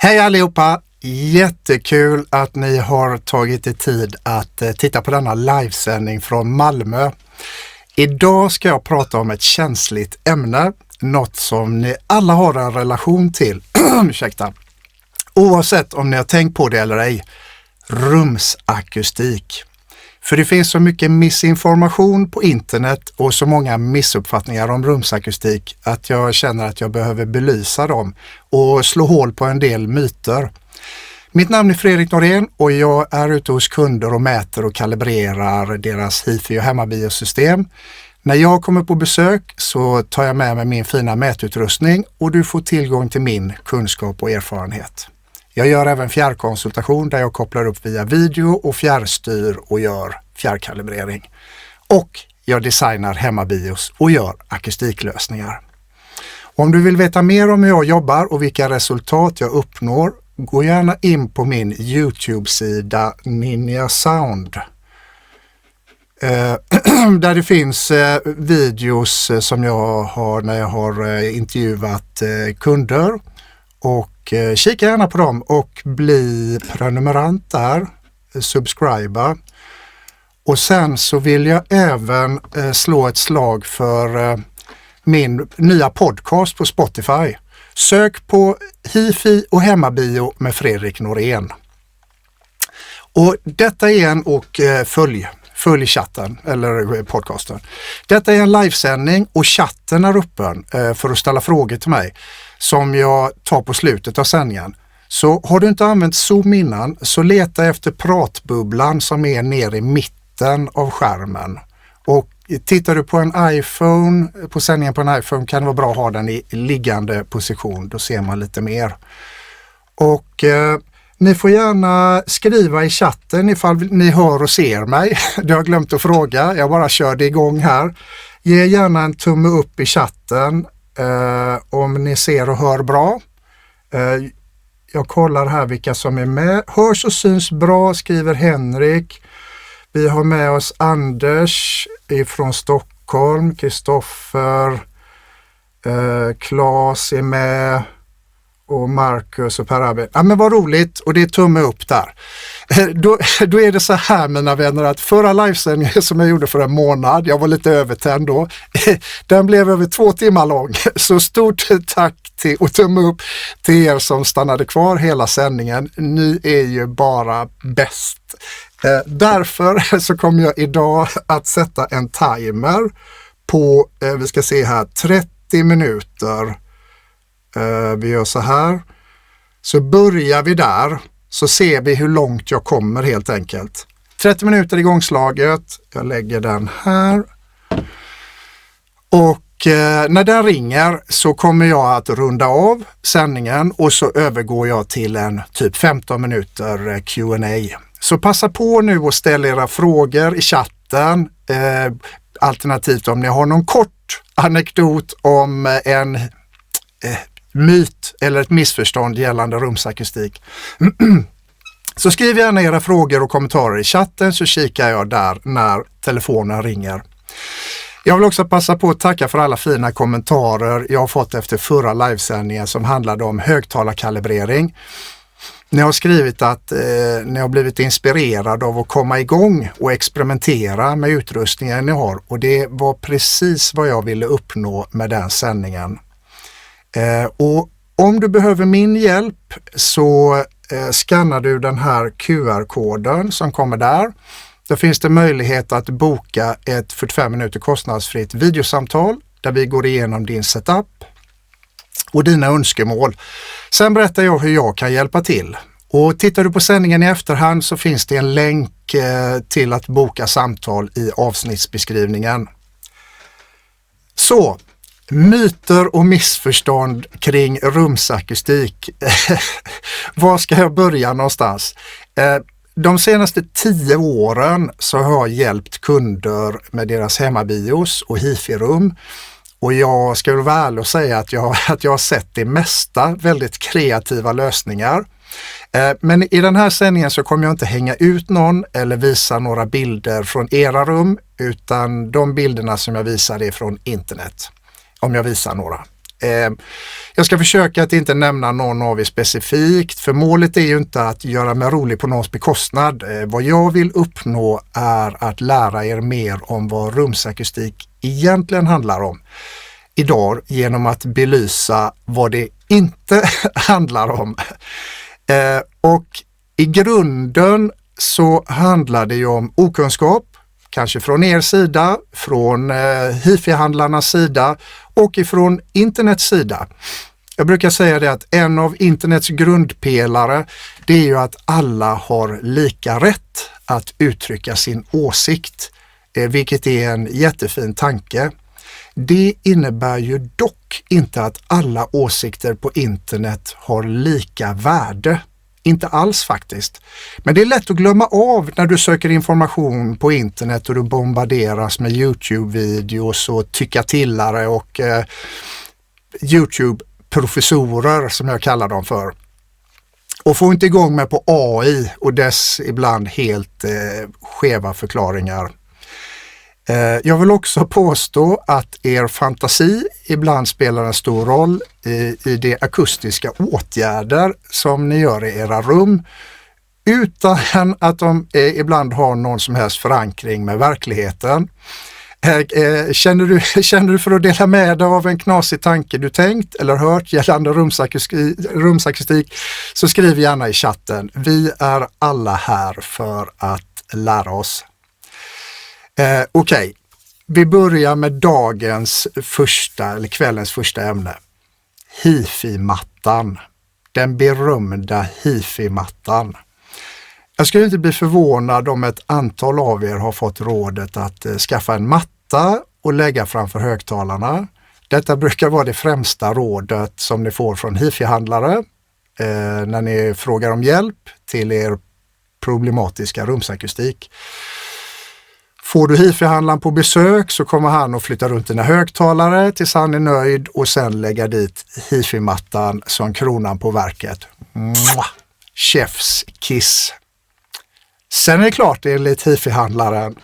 Hej allihopa! Jättekul att ni har tagit er tid att titta på denna livesändning från Malmö. Idag ska jag prata om ett känsligt ämne, något som ni alla har en relation till. Ursäkta. Oavsett om ni har tänkt på det eller ej. Rumsakustik. För det finns så mycket missinformation på internet och så många missuppfattningar om rumsakustik att jag känner att jag behöver belysa dem och slå hål på en del myter. Mitt namn är Fredrik Norén och jag är ute hos kunder och mäter och kalibrerar deras hifi- och hemmabiosystem. När jag kommer på besök så tar jag med mig min fina mätutrustning och du får tillgång till min kunskap och erfarenhet. Jag gör även fjärrkonsultation där jag kopplar upp via video och fjärrstyr och gör fjärrkalibrering. Och jag designar hemmabios och gör akustiklösningar. Om du vill veta mer om hur jag jobbar och vilka resultat jag uppnår, gå gärna in på min YouTube-sida Ninja Sound. Där det finns videos som jag har när jag har intervjuat kunder. Och kika gärna på dem och bli prenumerant där, subscriba. Och sen så vill jag även slå ett slag för min nya podcast på Spotify. Sök på hifi och hemmabio med Fredrik Norén. Och detta är en och följ chatten eller podcasten. Detta är en livesändning och chatten är öppen för att ställa frågor till mig som jag tar på slutet av sändningen. Så har du inte använt Zoom innan så leta efter pratbubblan som är nere i mitten av skärmen. Och tittar du på en iPhone, på sändningen på en iPhone kan det vara bra att ha den i liggande position. Då ser man lite mer. Och ni får gärna skriva i chatten ifall ni hör och ser mig. Det har jag glömt att fråga. Jag bara körde igång här. Ge gärna en tumme upp i chatten om ni ser och hör bra. Jag kollar här vilka som är med. Hörs och syns bra, skriver Henrik. Vi har med oss Anders ifrån Stockholm. Kristoffer. Claes är med. Och Marcus och Per Abbe. Ja men vad roligt och det är tumme upp där. Då är det så här mina vänner att förra livesändningen som jag gjorde för en månad, jag var lite övertänd då, den blev över 2 timmar lång. Så stort tack till och tumme upp till er som stannade kvar hela sändningen. Ni är ju bara bäst. Därför så kommer jag idag att sätta en timer på, vi ska se här, 30 minuter. Vi gör så här. Så börjar vi där så ser vi hur långt jag kommer helt enkelt. 30 minuter igångslaget. Jag lägger den här. Och när den ringer så kommer jag att runda av sändningen och så övergår jag till en typ 15 minuter Q&A. Så passa på nu och ställ era frågor i chatten. Alternativt om ni har någon kort anekdot om en myt eller ett missförstånd gällande rumsakustik. Så skriv gärna era frågor och kommentarer i chatten så kikar jag där när telefonen ringer. Jag vill också passa på att tacka för alla fina kommentarer jag har fått efter förra livesändningen som handlade om högtalarkalibrering. Ni har skrivit att ni har blivit inspirerade av att komma igång och experimentera med utrustningen ni har och det var precis vad jag ville uppnå med den sändningen. Och om du behöver min hjälp så skannar du den här QR-koden som kommer där. Då finns det möjlighet att boka ett 45 minuter kostnadsfritt videosamtal där vi går igenom din setup och dina önskemål. Sen berättar jag hur jag kan hjälpa till. Och tittar du på sändningen i efterhand så finns det en länk till att boka samtal i avsnittsbeskrivningen. Så, myter och missförstånd kring rumsakustik. Var ska jag börja någonstans? De senaste 10 åren så har jag hjälpt kunder med deras hemmabios och hifi-rum. Och jag ska väl vara ärlig och säga att jag har sett det mesta väldigt kreativa lösningar. Men i den här sändningen så kommer jag inte hänga ut någon eller visa några bilder från era rum utan de bilderna som jag visar är från internet. Om jag visar några. Jag ska försöka att inte nämna någon av er specifikt, för målet är ju inte att göra mig rolig på någons bekostnad. Vad jag vill uppnå är att lära er mer om vad rumsakustik egentligen handlar om idag genom att belysa vad det inte handlar om. Och i grunden så handlar det ju om okunskap, kanske från er sida, från hifi-handlarnas sida och ifrån internets sida. Jag brukar säga det att en av internets grundpelare, det är ju att alla har lika rätt att uttrycka sin åsikt, vilket är en jättefin tanke. Det innebär ju dock inte att alla åsikter på internet har lika värde. Inte alls faktiskt. Men det är lätt att glömma av när du söker information på internet och du bombarderas med YouTube-videos och tyckatillare och YouTube-professorer som jag kallar dem för. Och få inte igång med på AI och dess ibland helt skeva förklaringar. Jag vill också påstå att er fantasi ibland spelar en stor roll i de akustiska åtgärder som ni gör i era rum utan att de ibland har någon som helst förankring med verkligheten. Känner du för att dela med dig av en knasig tanke du tänkt eller hört gällande rumsakustik, så skriv gärna i chatten. Vi är alla här för att lära oss. Okej, vi börjar med kvällens första ämne. Hifi-mattan. Den berömda hifi-mattan. Jag skulle inte bli förvånad om ett antal av er har fått rådet att skaffa en matta och lägga framför högtalarna. Detta brukar vara det främsta rådet som ni får från hifi-handlare när ni frågar om hjälp till er problematiska rumsakustik. Får du hifi-handlaren på besök så kommer han att flytta runt dina högtalare tills han är nöjd och sen lägga dit hifi-mattan som kronan på verket. Chefs kiss. Sen är det klart det är lite hifi-handlaren.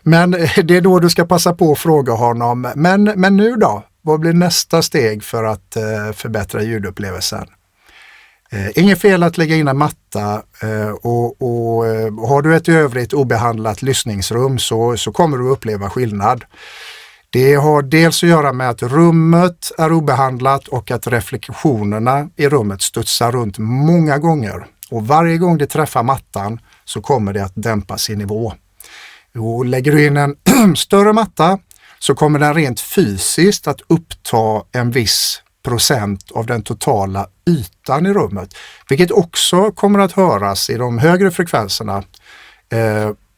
Men det är då du ska passa på att fråga honom. Men nu då? Vad blir nästa steg för att förbättra ljudupplevelsen? Inget fel att lägga in en matta och har du ett övrigt obehandlat lyssningsrum så kommer du uppleva skillnad. Det har dels att göra med att rummet är obehandlat och att reflektionerna i rummet studsar runt många gånger. Och varje gång det träffar mattan så kommer det att dämpa sin nivå. Och lägger du in en större matta så kommer den rent fysiskt att uppta en viss procent av den totala ytan i rummet, vilket också kommer att höras i de högre frekvenserna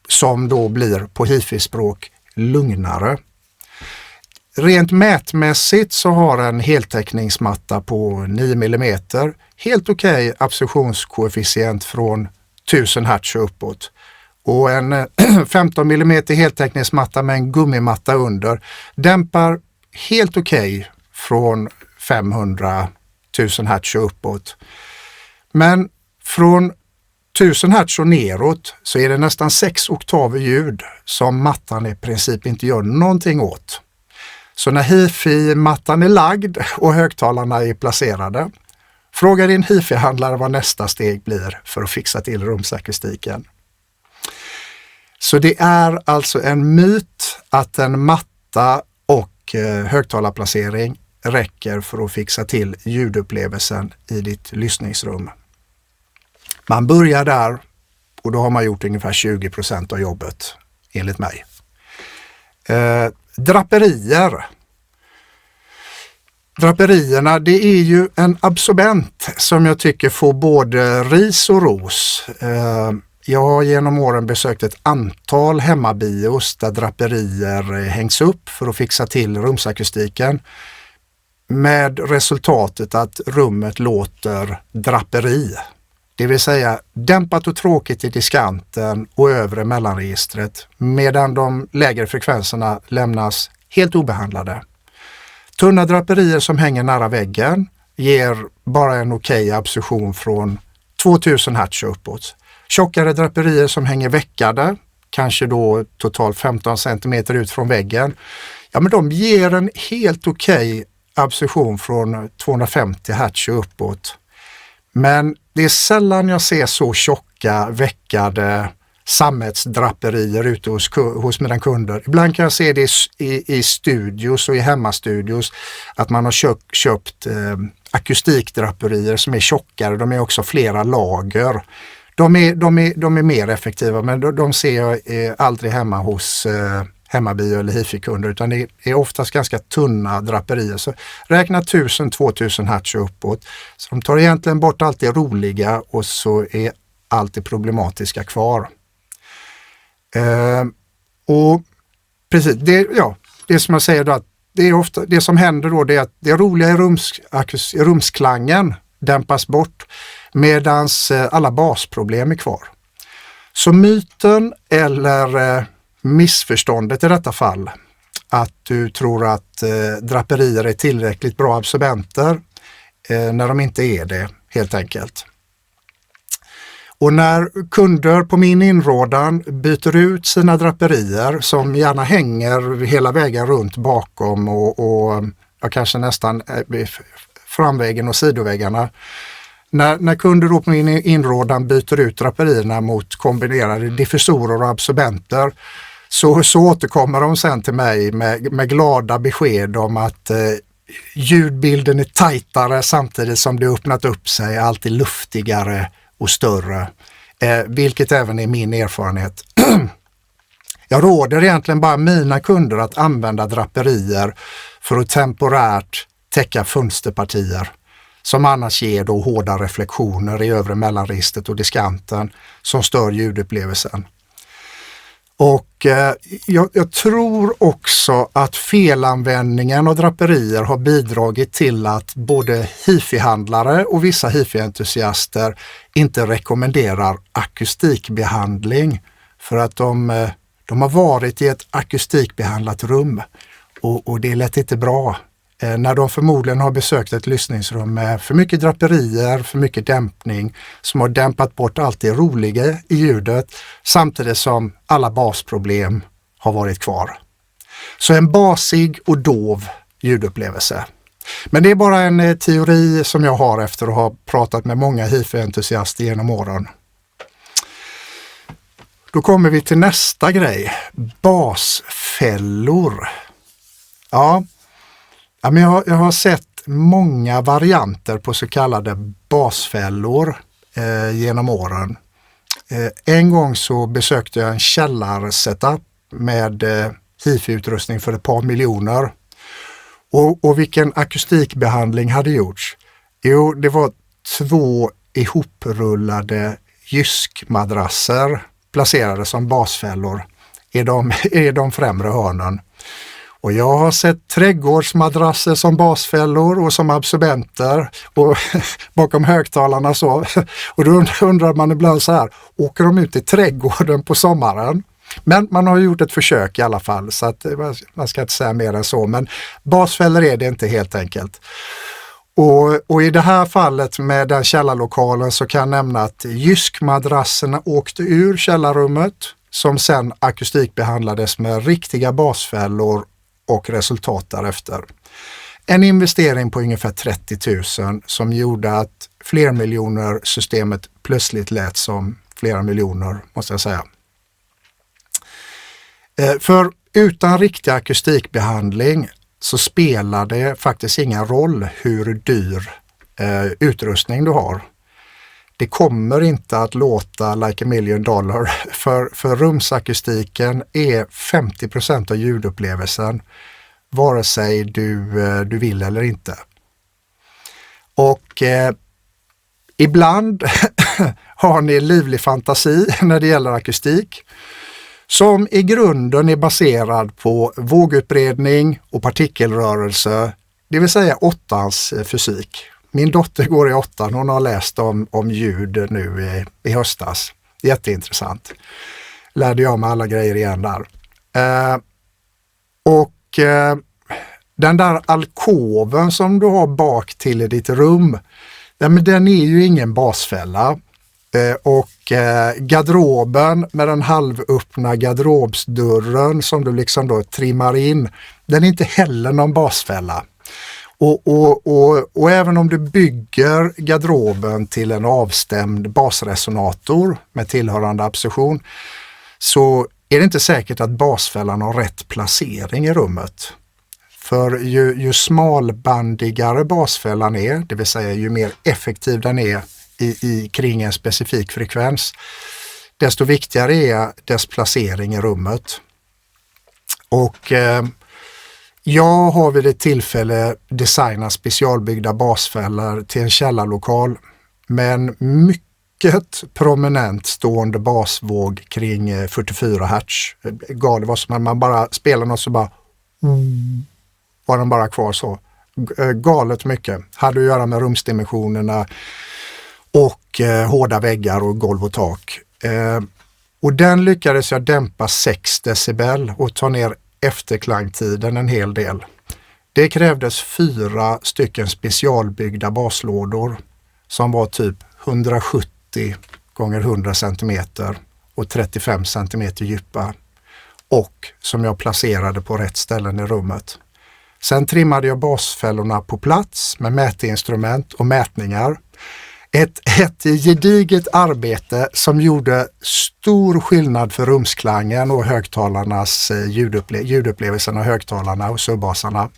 som då blir på hifi-språk lugnare. Rent mätmässigt så har en heltäckningsmatta på 9 mm helt okej absorptionskoefficient från 1000 Hz och uppåt. Och en 15 mm heltäckningsmatta med en gummimatta under dämpar helt okej från 500 000 Hz och uppåt. Men från 1000 Hz och neråt så är det nästan 6 oktaver ljud som mattan i princip inte gör någonting åt. Så när hifi-mattan är lagd och högtalarna är placerade, fråga din hifi-handlare vad nästa steg blir för att fixa till rumsakustiken. Så det är alltså en myt att en matta och högtalarplacering räcker för att fixa till ljudupplevelsen i ditt lyssningsrum. Man börjar där och då har man gjort ungefär 20% av jobbet, enligt mig. Draperier. Draperierna, det är ju en absorbent som jag tycker får både ris och ros. Jag har genom åren besökt ett antal hemmabios där draperier hängs upp för att fixa till rumsakustiken. Med resultatet att rummet låter draperi. Det vill säga dämpat och tråkigt i diskanten och övre mellanregistret, medan de lägre frekvenserna lämnas helt obehandlade. Tunna draperier som hänger nära väggen ger bara en okej absorption från 2000 Hz uppåt. Tjockare draperier som hänger veckade, kanske då totalt 15 cm ut från väggen, ja men de ger en helt okej absorption från 250 hertz och uppåt. Men det är sällan jag ser så tjocka, veckade sammetsdraperier ute hos mina kunder. Ibland kan jag se det i studios och i hemmastudios att man har köpt akustikdraperier som är tjockare. De är också flera lager. De är mer effektiva, men de ser jag aldrig hemma hos hemmabio eller hifi-kunder, utan det är oftast ganska tunna draperier. Så räkna 1000-2000 hertz uppåt. Så de tar egentligen bort allt det roliga och så är allt det problematiska kvar. Och precis, det som jag säger då, att det är ofta det som händer då, det är att det roliga i rumsklangen dämpas bort medans alla basproblem är kvar. Så myten eller missförståndet i detta fall, att du tror att draperier är tillräckligt bra absorbenter när de inte är det, helt enkelt. Och när kunder på min inrådan byter ut sina draperier som gärna hänger hela vägen runt bakom och kanske nästan framväggen och sidoväggarna. När kunder då på min inrådan byter ut draperierna mot kombinerade diffusorer och absorbenter, så återkommer de sen till mig med glada besked om att ljudbilden är tajtare samtidigt som det öppnat upp sig, allt är luftigare och större, vilket även är min erfarenhet. Jag råder egentligen bara mina kunder att använda draperier för att temporärt täcka fönsterpartier som annars ger då hårda reflektioner i övre mellanristet och diskanten som stör ljudupplevelsen. Och jag tror också att felanvändningen av draperier har bidragit till att både hifi-handlare och vissa hifi-entusiaster inte rekommenderar akustikbehandling för att de har varit i ett akustikbehandlat rum och det lät inte bra. När de förmodligen har besökt ett lyssningsrum med för mycket draperier, för mycket dämpning som har dämpat bort allt det roliga i ljudet samtidigt som alla basproblem har varit kvar. Så en basig och dov ljudupplevelse. Men det är bara en teori som jag har efter att ha pratat med många hifi-entusiaster genom åren. Då kommer vi till nästa grej. Basfällor. Ja, men jag har sett många varianter på så kallade basfällor genom åren. En gång så besökte jag en källarsetup med hifi-utrustning för ett par miljoner. Och vilken akustikbehandling hade gjorts? Jo, det var 2 ihoprullade jyskmadrasser placerade som basfällor i de främre hörnen. Och jag har sett trädgårdsmadrasser som basfällor och som absorbenter och bakom högtalarna så. Och då undrar man ibland så här, åker de ut i trädgården på sommaren? Men man har gjort ett försök i alla fall, så att man ska inte säga mer än så. Men basfällor är det inte, helt enkelt. Och i det här fallet med den källarlokalen så kan jag nämna att jyskmadrasserna åkte ur källarrummet som sen akustikbehandlades med riktiga basfällor och resultat därefter. En investering på ungefär 30 000 som gjorde att flermiljoner-systemet plötsligt lät som flera miljoner, måste jag säga. För utan riktig akustikbehandling så spelar det faktiskt ingen roll hur dyr utrustning du har. Det kommer inte att låta like $1 million för rumsakustiken är 50% av ljudupplevelsen vare sig du vill eller inte. Och ibland har ni livlig fantasi när det gäller akustik som i grunden är baserad på vågutbredning och partikelrörelse, det vill säga 8:ans fysik. Min dotter går i 8:an, hon har läst om ljud nu i höstas. Jätteintressant. Lärde jag mig alla grejer igen där. Den där alkoven som du har bak till i ditt rum, den är ju ingen basfälla. Och garderoben med den halvöppna garderobsdörren som du liksom då trimmar in, den är inte heller någon basfälla. Och även om du bygger garderoben till en avstämd basresonator med tillhörande absorption, så är det inte säkert att basfällan har rätt placering i rummet. För ju smalbandigare basfällan är, det vill säga ju mer effektiv den är kring en specifik frekvens, desto viktigare är dess placering i rummet. Och jag har vid ett tillfälle designat specialbyggda basfällor till en källarlokal med en mycket prominent stående basvåg kring 44 Hz. Det var som att man bara spelar något så bara var den bara kvar så. Galet mycket. Hade att göra med rumsdimensionerna och hårda väggar och golv och tak. Och den lyckades jag dämpa 6 decibel och ta ner efterklangtiden en hel del. Det krävdes 4 stycken specialbyggda baslådor som var typ 170 gånger 100 cm och 35 cm djupa och som jag placerade på rätt ställen i rummet. Sen trimmade jag basfällorna på plats med mätinstrument och mätningar. Ett gediget arbete som gjorde stor skillnad för rumsklangen och högtalarnas ljudupplevelsen av högtalarna och subbasarna.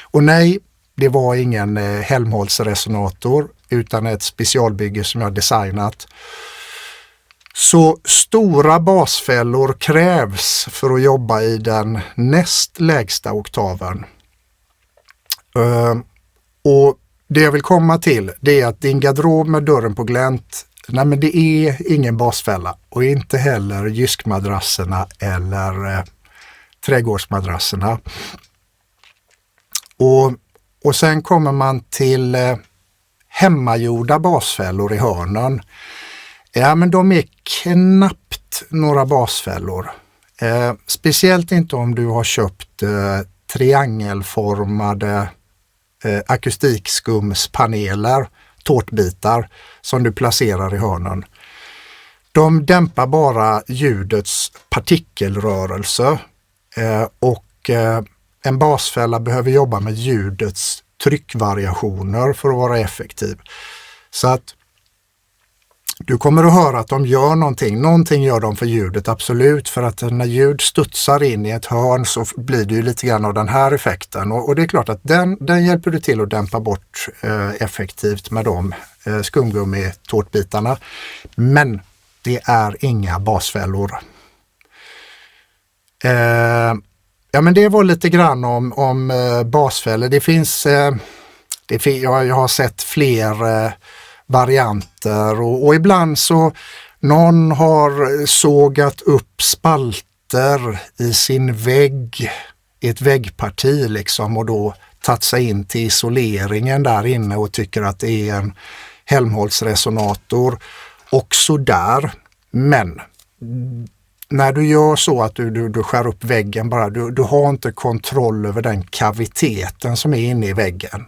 Och nej, det var ingen Helmholtz-resonator utan ett specialbygge som jag designat. Så stora basfällor krävs för att jobba i den näst lägsta oktaven. Och det jag vill komma till, det är att din garderob med dörren på glänt, nej men det är ingen basfälla och inte heller jyskmadrasserna eller trädgårdsmadrasserna. Och sen kommer man till hemmagjorda basfällor i hörnen. Ja, men de är knappt några basfällor. Speciellt inte om du har köpt triangelformade akustikskumspaneler, tårtbitar som du placerar i hörnen. De dämpar bara ljudets partikelrörelse och en basfälla behöver jobba med ljudets tryckvariationer för att vara effektiv. Så att du kommer att höra att de gör någonting. Någonting gör de för ljudet, absolut. För att när ljud studsar in i ett hörn så blir det ju lite grann av den här effekten. Och det är klart att den hjälper du till att dämpa bort effektivt med de skumgummi-tårtbitarna. Men det är inga basfällor. Ja, men det var lite grann om basfällor. Det finns, jag har sett fler varianter och ibland så någon har sågat upp spalter i sin vägg, i ett väggparti liksom, och då tagit sig in till isoleringen där inne och tycker att det är en Helmholtz-resonator och sådär. Men när du gör så att du skär upp väggen bara, du har inte kontroll över den kaviteten som är inne i väggen.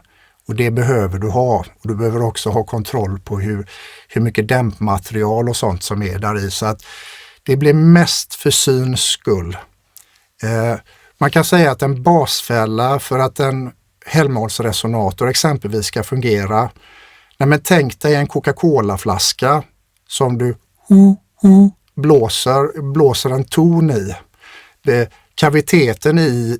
Och det behöver du ha. Och du behöver också ha kontroll på hur mycket dämpmaterial och sånt som är där i. Så att det blir mest för syns skull. Man kan säga att en basfälla för att en Helmholtz-resonator exempelvis ska fungera. Men tänk dig en Coca-Cola-flaska som du blåser en ton i. Kaviteten i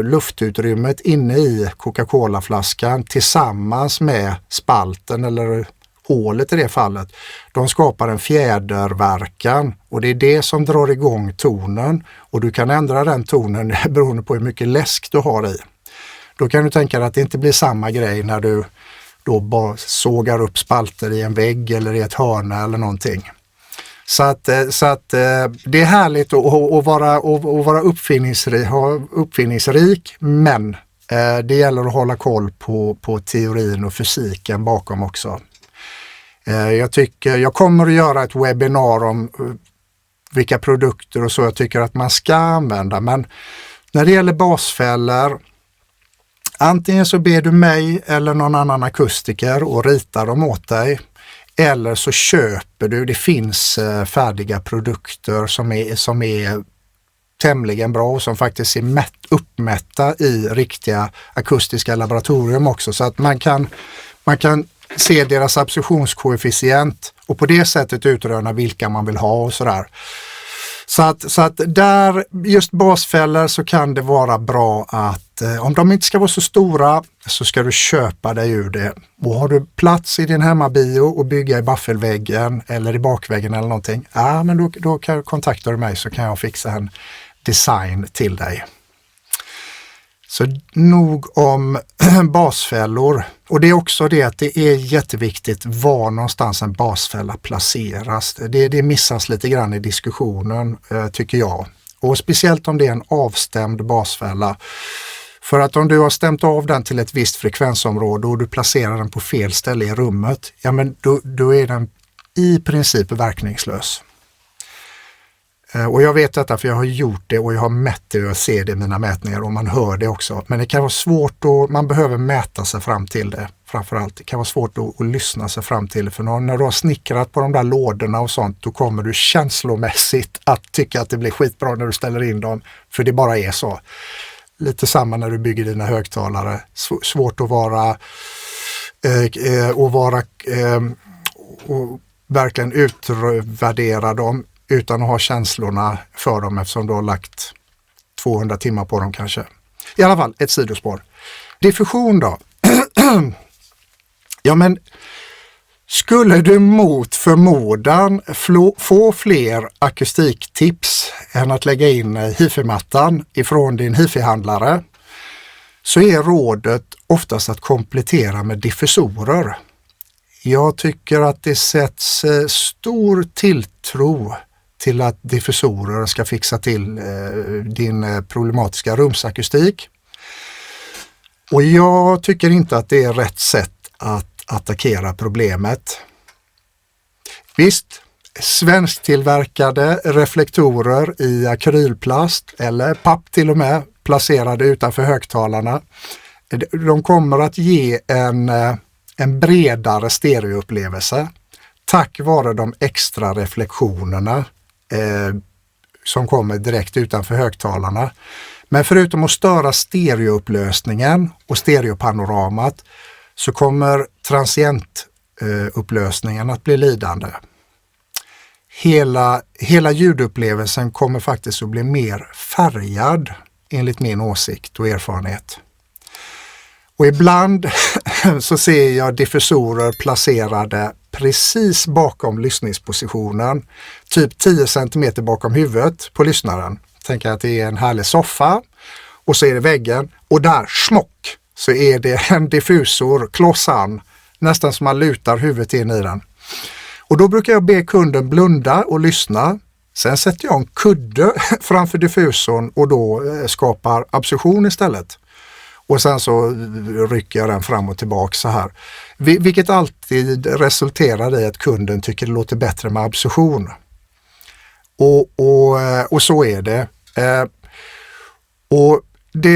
luftutrymmet inne i Coca-Cola-flaskan tillsammans med spalten eller hålet i det fallet, de skapar en fjäderverkan och det är det som drar igång tonen och du kan ändra den tonen beroende på hur mycket läsk du har i. Då kan du tänka dig att det inte blir samma grej när du då bara sågar upp spalter i en vägg eller i ett hörn eller någonting. Så att det är härligt att vara uppfinningsrik, men det gäller att hålla koll på teorin och fysiken bakom också. Jag kommer att göra ett webbinar om vilka produkter och så jag tycker att man ska använda, men när det gäller basfällor, antingen så ber du mig eller någon annan akustiker och ritar dem åt dig. Eller så köper du, det finns färdiga produkter som är tämligen bra och som faktiskt är uppmätta i riktiga akustiska laboratorium också, så att man kan se deras absorptionskoefficient och på det sättet utröna vilka man vill ha och sådär. Så att där, just basfällor, så kan det vara bra att om de inte ska vara så stora så ska du köpa dig ur det. Och har du plats i din hemmabio och bygga i buffelväggen eller i bakväggen eller någonting, men då kan du kontakta mig, så kan jag fixa en design till dig. Så nog om basfällor. Och det är också det att det är jätteviktigt var någonstans en basfälla placeras. Det missas lite grann i diskussionen, tycker jag. Och speciellt om det är en avstämd basfälla. För att om du har stämt av den till ett visst frekvensområde och du placerar den på fel ställe i rummet, ja men då är den i princip verkningslös. Och jag vet detta för jag har gjort det och jag har mätt det och jag ser det i mina mätningar och man hör det också. Men det kan vara svårt man behöver mäta sig fram till det. Framförallt det kan vara svårt att lyssna sig fram till det. För när du har snickrat på de där lådorna och sånt, då kommer du känslomässigt att tycka att det blir skitbra när du ställer in dem. För det bara är så. Lite samma när du bygger dina högtalare. Svårt att och verkligen utvärdera dem utan att ha känslorna för dem, eftersom du har lagt 200 timmar på dem kanske. I alla fall ett sidospår. Diffusion då? Ja, men skulle du mot förmodan få fler akustiktips än att lägga in hifi-mattan ifrån din hifi-handlare, så är rådet oftast att komplettera med diffusorer. Jag tycker att det sätts stor tilltro till att diffusorer ska fixa till din problematiska rumsakustik. Och jag tycker inte att det är rätt sätt att attackera problemet. Visst, svensktillverkade reflektorer i akrylplast eller papp till och med, placerade utanför högtalarna, de kommer att ge en bredare stereoupplevelse tack vare de extra reflektionerna som kommer direkt utanför högtalarna. Men förutom att störa stereoupplösningen och stereopanoramat, så kommer transientupplösningen att bli lidande. Hela ljudupplevelsen kommer faktiskt att bli mer färgad, enligt min åsikt och erfarenhet. Och ibland så ser jag diffusorer placerade precis bakom lyssningspositionen, typ 10 cm bakom huvudet på lyssnaren. Tänk att det är en härlig soffa och så är det väggen och där, smock, så är det en diffusor, klossan, nästan som man lutar huvudet in i den. Och då brukar jag be kunden blunda och lyssna. Sen sätter jag en kudde framför diffusorn och då skapar absorption istället. Och sen så rycker jag den fram och tillbaka så här. Vilket alltid resulterar i att kunden tycker det låter bättre med absorption. Och så är det. Och det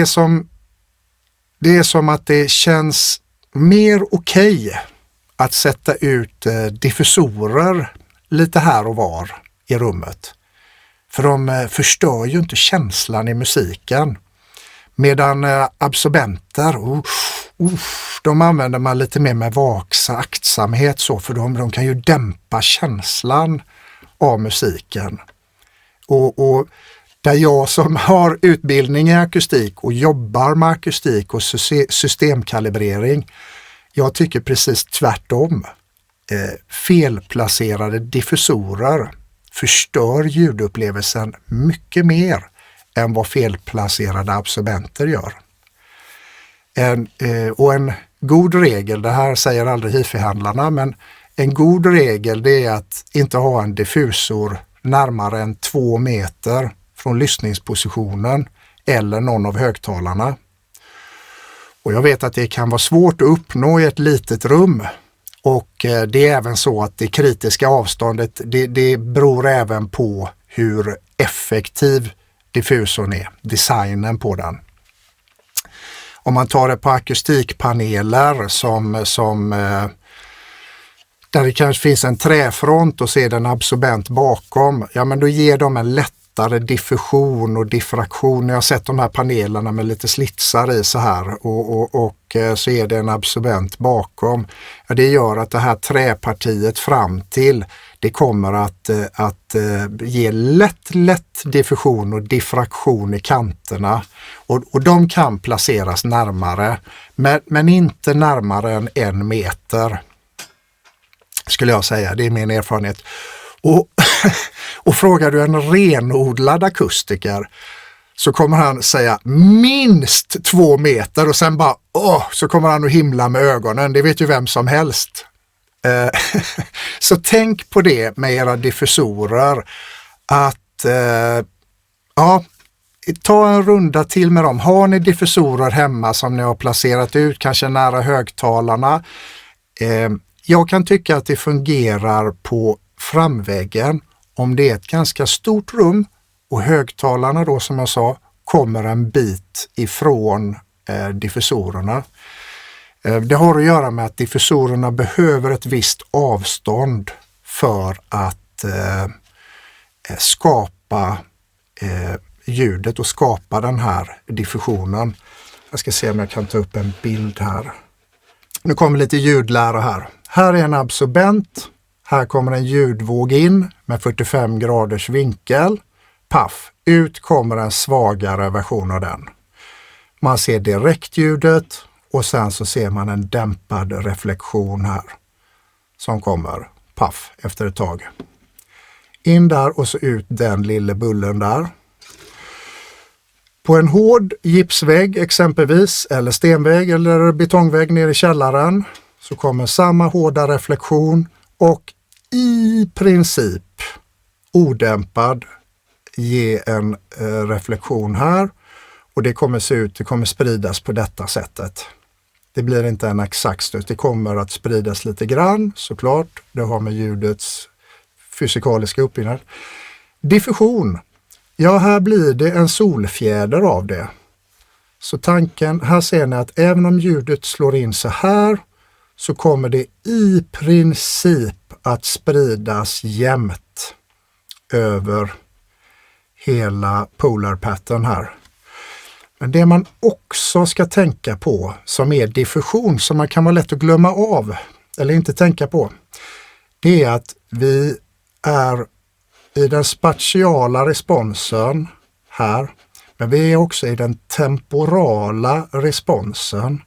är som att det känns mer okej att sätta ut diffusorer lite här och var i rummet. För de förstör ju inte känslan i musiken. Medan absorbenter, de använder man lite mer med aktsamhet så, för de kan ju dämpa känslan av musiken. Och där jag som har utbildning i akustik och jobbar med akustik och systemkalibrering, jag tycker precis tvärtom. Felplacerade diffusorer förstör ljudupplevelsen mycket mer än vad felplacerade absorbenter gör. Och en god regel, det här säger aldrig hifi-handlarna, men en god regel det är att inte ha en diffusor närmare än 2 meter från lyssningspositionen eller någon av högtalarna. Och jag vet att det kan vara svårt att uppnå i ett litet rum. Och det är även så att det kritiska avståndet, det beror även på hur effektiv diffusorn är, designen på den. Om man tar det på akustikpaneler som där det kanske finns en träfront och så är det en absorbent bakom, ja men då ger de en lättare lättare diffusion och diffraktion. Jag har sett de här panelerna med lite slitsar i så här och så är det en absorbent bakom. Ja, det gör att det här träpartiet fram till det kommer att ge lätt diffusion och diffraktion i kanterna och de kan placeras närmare men inte närmare än 1 meter skulle jag säga. Det är min erfarenhet. Och frågar du en renodlad akustiker så kommer han säga minst 2 meter och sen bara så kommer han att himla med ögonen. Det vet ju vem som helst. Så tänk på det med era diffusorer att ta en runda till med dem. Har ni diffusorer hemma som ni har placerat ut kanske nära högtalarna? Jag kan tycka att det fungerar på framväggen om det är ett ganska stort rum och högtalarna då som jag sa kommer en bit ifrån diffusorerna. Det har att göra med att diffusorerna behöver ett visst avstånd för att skapa ljudet och skapa den här diffusionen. Jag ska se om jag kan ta upp en bild här. Nu kommer lite ljudlära här. Här är en absorbent. Här kommer en ljudvåg in med 45 graders vinkel. Paff, ut kommer en svagare version av den. Man ser direktljudet och sen så ser man en dämpad reflektion här som kommer, paff, efter ett tag. In där och så ut den lilla bullen där. På en hård gipsvägg exempelvis, eller stenvägg eller betongvägg nere i källaren så kommer samma hårda reflektion och i princip odämpad ge en reflektion här och det kommer se ut, det kommer spridas på detta sättet. Det blir inte en exakt stöt, det kommer att spridas lite grann såklart, det har med ljudets fysikaliska uppbyggnad. Diffusion, ja här blir det en solfjäder av det. Så tanken, här ser ni att även om ljudet slår in så här så kommer det i princip att spridas jämnt över hela polar pattern här. Men det man också ska tänka på som är diffusion som man kan vara lätt att glömma av eller inte tänka på, det är att vi är i den spatiala responsen här, men vi är också i den temporala responsen.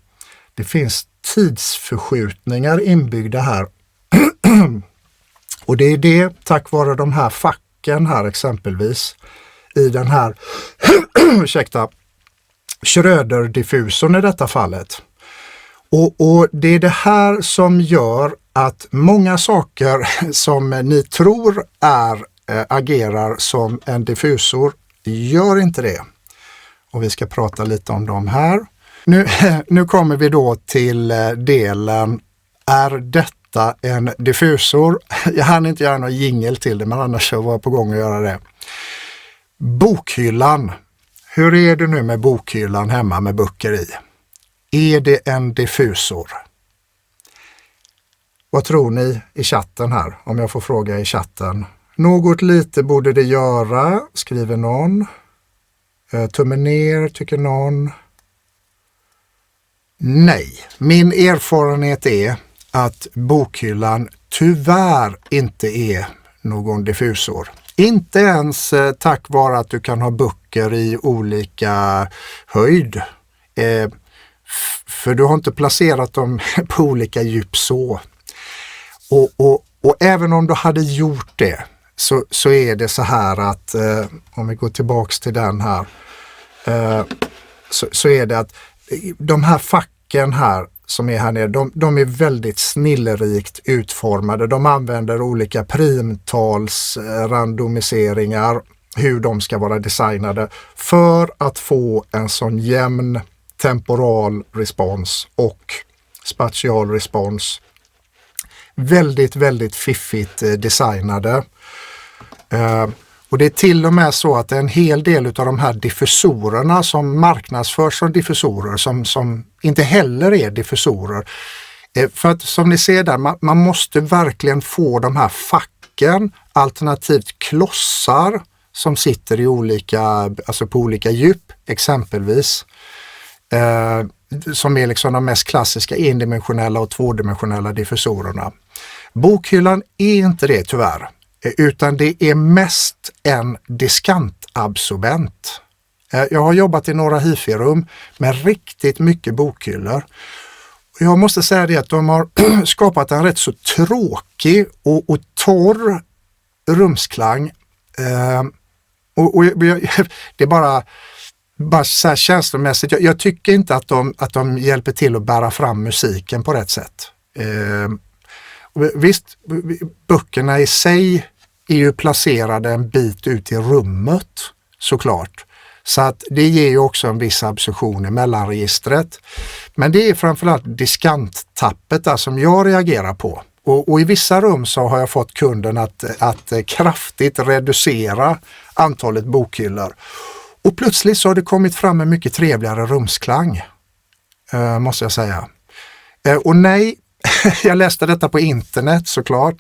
Det finns tidsförskjutningar inbyggda här. Och det är det tack vare de här facken här exempelvis i den här Schröder-diffusorn i detta fallet. Och det är det här som gör att många saker som ni tror agerar som en diffusor gör inte det. Och vi ska prata lite om dem här. Nu kommer vi då till delen, är detta en diffusor? Jag hann inte göra någon jingle till det, men annars så var jag på gång att göra det. Bokhyllan. Hur är det nu med bokhyllan hemma med böcker i? Är det en diffusor? Vad tror ni i chatten här? Om jag får fråga i chatten. Något lite borde det göra, skriver någon. Tummen ner, tycker någon. Nej, min erfarenhet är att bokhyllan tyvärr inte är någon diffusor. Inte ens tack vare att du kan ha böcker i olika höjd. För du har inte placerat dem på olika djup så. Och även om du hade gjort det så är det så här att om vi går tillbaks till den här så är det att de här facken här som är här nere, de är väldigt snillrikt utformade. De använder olika primtals randomiseringar, hur de ska vara designade för att få en sån jämn temporal respons och spatial respons. Väldigt, väldigt fiffigt designade. Och det är till och med så att en hel del av de här diffusorerna som marknadsförs som diffusorer som inte heller är diffusorer. För att som ni ser där, man måste verkligen få de här facken, alternativt klossar som sitter i alltså på olika djup exempelvis. Som är liksom de mest klassiska endimensionella och tvådimensionella diffusorerna. Bokhyllan är inte det tyvärr, utan det är mest en diskantabsorbent. Jag har jobbat i några hifi-rum med riktigt mycket bokhyllor. Jag måste säga det att de har skapat en rätt så tråkig och torr rumsklang. Det är bara så här känslomässigt. Jag tycker inte att de hjälper till att bära fram musiken på rätt sätt. Visst, böckerna i sig är ju placerade en bit ut i rummet såklart. Så att det ger ju också en viss absorption i mellanregistret. Men det är framförallt diskanttappet där som jag reagerar på. Och i vissa rum så har jag fått kunden att kraftigt reducera antalet bokhyllor. Och plötsligt så har det kommit fram en mycket trevligare rumsklang, måste jag säga. Och nej, jag läste detta på internet såklart.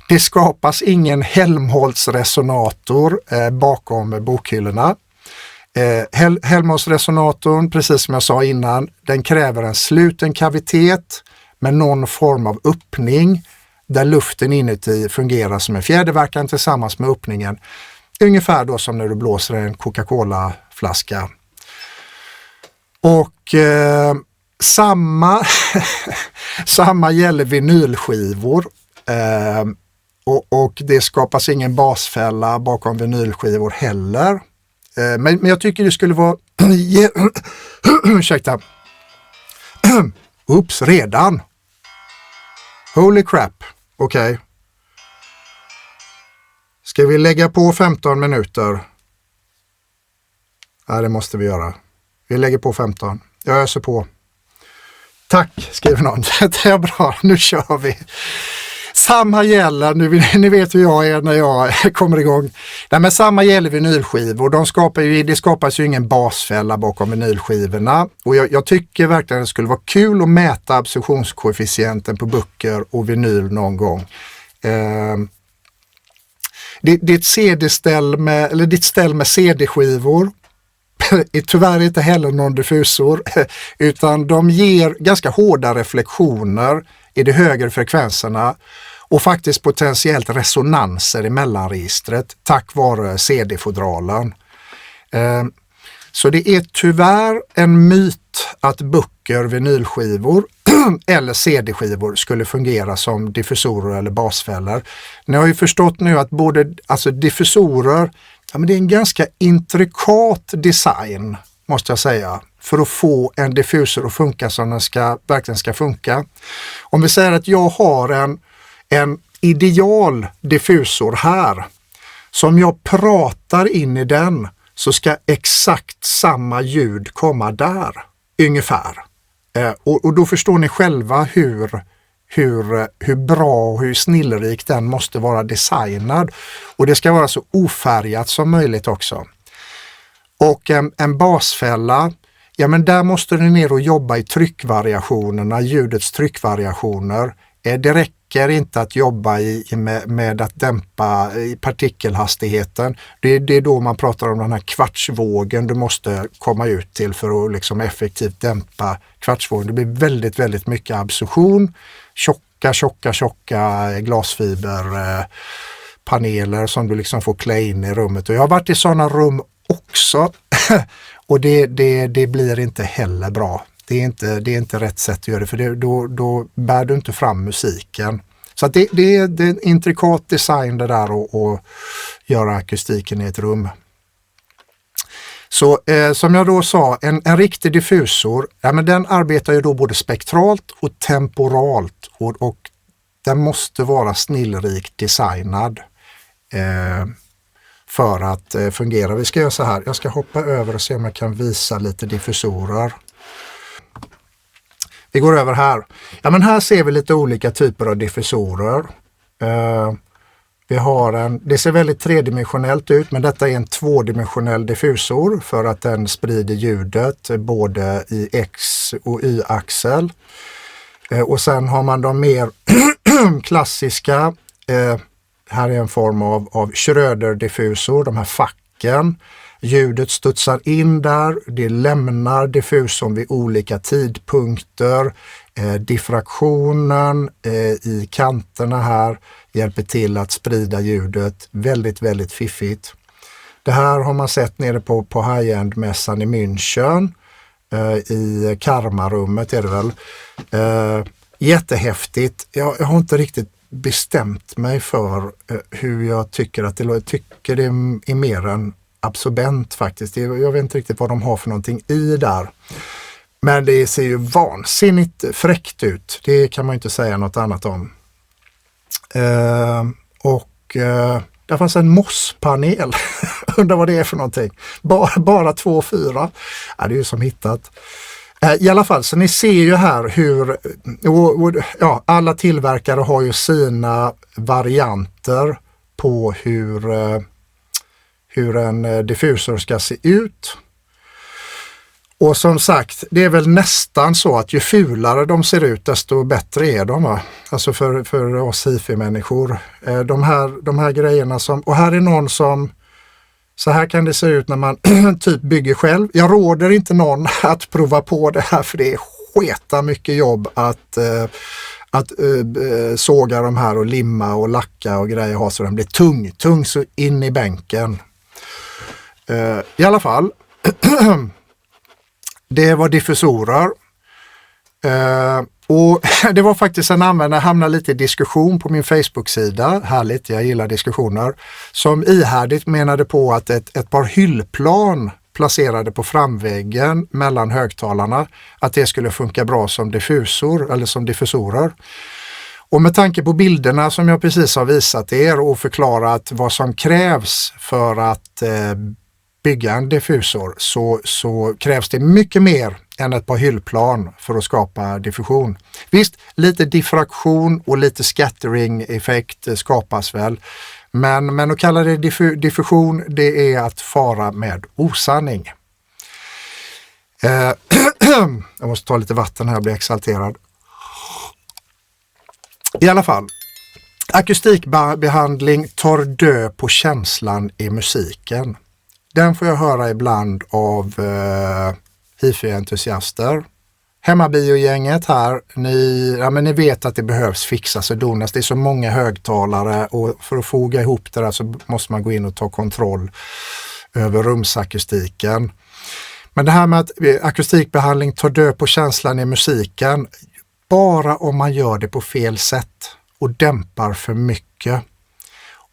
Det skapas ingen Helmholtz-resonator bakom bokhyllorna. Helmholtz-resonatorn, precis som jag sa innan, den kräver en sluten kavitet med någon form av öppning där luften inuti fungerar som en fjäderverkan tillsammans med öppningen. Ungefär då som när du blåser en Coca-Cola-flaska. Och samma gäller vinylskivor. Och det skapas ingen basfälla bakom vinylskivor heller. Men jag tycker det skulle vara... Ursäkta. Oops, redan. Holy crap. Okej. Okay. Ska vi lägga på 15 minuter? Ja, det måste vi göra. Vi lägger på 15. Jag öser på. Tack, skriver någon. Det är bra, nu kör vi. Samma gäller, ni vet hur jag är när jag kommer igång. Nej, men samma gäller vinylskivor. Det skapas ju ingen basfälla bakom vinylskivorna. Och jag tycker verkligen att det skulle vara kul att mäta absorptionskoefficienten på böcker och vinyl någon gång. Ditt ställ med CD-skivor är tyvärr inte heller någon diffusor, utan de ger ganska hårda reflektioner i de högre frekvenserna och faktiskt potentiellt resonanser i mellanregistret tack vare CD-fodralen. Så det är tyvärr en myt att böcker, vinylskivor eller CD-skivor skulle fungera som diffusorer eller basfällor. Ni har ju förstått nu att diffusorer, ja, men det är en ganska intrikat design, måste jag säga, för att få en diffusor att funka som den verkligen ska funka. Om vi säger att jag har en ideal diffusor här, som jag pratar in i den, så ska exakt samma ljud komma där, ungefär. Och då förstår ni själva hur bra och hur snillrik den måste vara designad. Och det ska vara så ofärgat som möjligt också. Och en basfälla, ja men där måste du ner och jobba i tryckvariationerna, ljudets tryckvariationer. Det räcker inte att jobba med att dämpa i partikelhastigheten. Det är då man pratar om den här kvartsvågen du måste komma ut till för att liksom effektivt dämpa kvartsvågen. Det blir väldigt, väldigt mycket absorption. Tjocka glasfiberpaneler som du liksom får klä in i rummet. Och jag har varit i sådana rum också och det blir inte heller bra. Det är inte rätt sätt att göra det, för då bär du inte fram musiken. Så att det är en intrikat design det där och göra akustiken i ett rum. Så som jag då sa, en riktig diffusor, ja, men den arbetar ju då både spektralt och temporalt och den måste vara snillrikt designad för att fungera. Vi ska göra så här, jag ska hoppa över och se om jag kan visa lite diffusorer. Vi går över här. Ja, men här ser vi lite olika typer av diffusorer. Vi har det ser väldigt tredimensionellt ut, men detta är en tvådimensionell diffusor för att den sprider ljudet både i X- och Y-axel. Och sen har man de mer klassiska här är en form av Schröder-diffusor, de här facken. Ljudet studsar in där, det lämnar diffusorn vid olika tidpunkter. Diffraktionen i kanterna här hjälper till att sprida ljudet väldigt, väldigt fiffigt. Det här har man sett nere på high-end-mässan i München, i Karmarummet är det väl. Jättehäftigt. Jag har inte riktigt bestämt mig för hur jag tycker att det låter. Jag tycker det är mer än absorbent faktiskt. Jag vet inte riktigt vad de har för någonting i där. Men det ser ju vansinnigt fräckt ut. Det kan man inte säga något annat om. Där fanns en mosspanel. Undrar vad det är för någonting. Bara 2,4. Ja, det är ju som hittat. I alla fall, så ni ser ju här hur alla tillverkare har ju sina varianter på hur en diffusor ska se ut. Och som sagt, det är väl nästan så att ju fulare de ser ut desto bättre är de, va? Alltså för oss hifi-människor. De här grejerna som, och här är någon som, så här kan det se ut när man typ bygger själv. Jag råder inte någon att prova på det här för det är sketa mycket jobb att såga de här och limma och lacka och grejer ha så den blir tung så in i bänken. I alla fall, det var diffusorer. Och det var faktiskt en användare, hamnade lite i diskussion på min Facebook-sida, härligt, jag gillar diskussioner, som ihärdigt menade på att ett par hyllplan placerade på framväggen mellan högtalarna, att det skulle funka bra som diffusor eller som diffusorer. Och med tanke på bilderna som jag precis har visat er och förklarat vad som krävs för att bygga en diffusor så krävs det mycket mer än ett par hyllplan för att skapa diffusion. Visst, lite diffraktion och lite scattering-effekt skapas väl. Men att kalla det diffusion, det är att fara med osanning. Jag måste ta lite vatten här, jag blir exalterad. I alla fall, akustikbehandling tar död på känslan i musiken. Den får jag höra ibland av hifi-entusiaster. Hemmabiogänget här, ni vet att det behövs fixas och donas. Det är så många högtalare och för att foga ihop det där så måste man gå in och ta kontroll över rumsakustiken. Men det här med att akustikbehandling tar död på känslan i musiken, bara om man gör det på fel sätt och dämpar för mycket.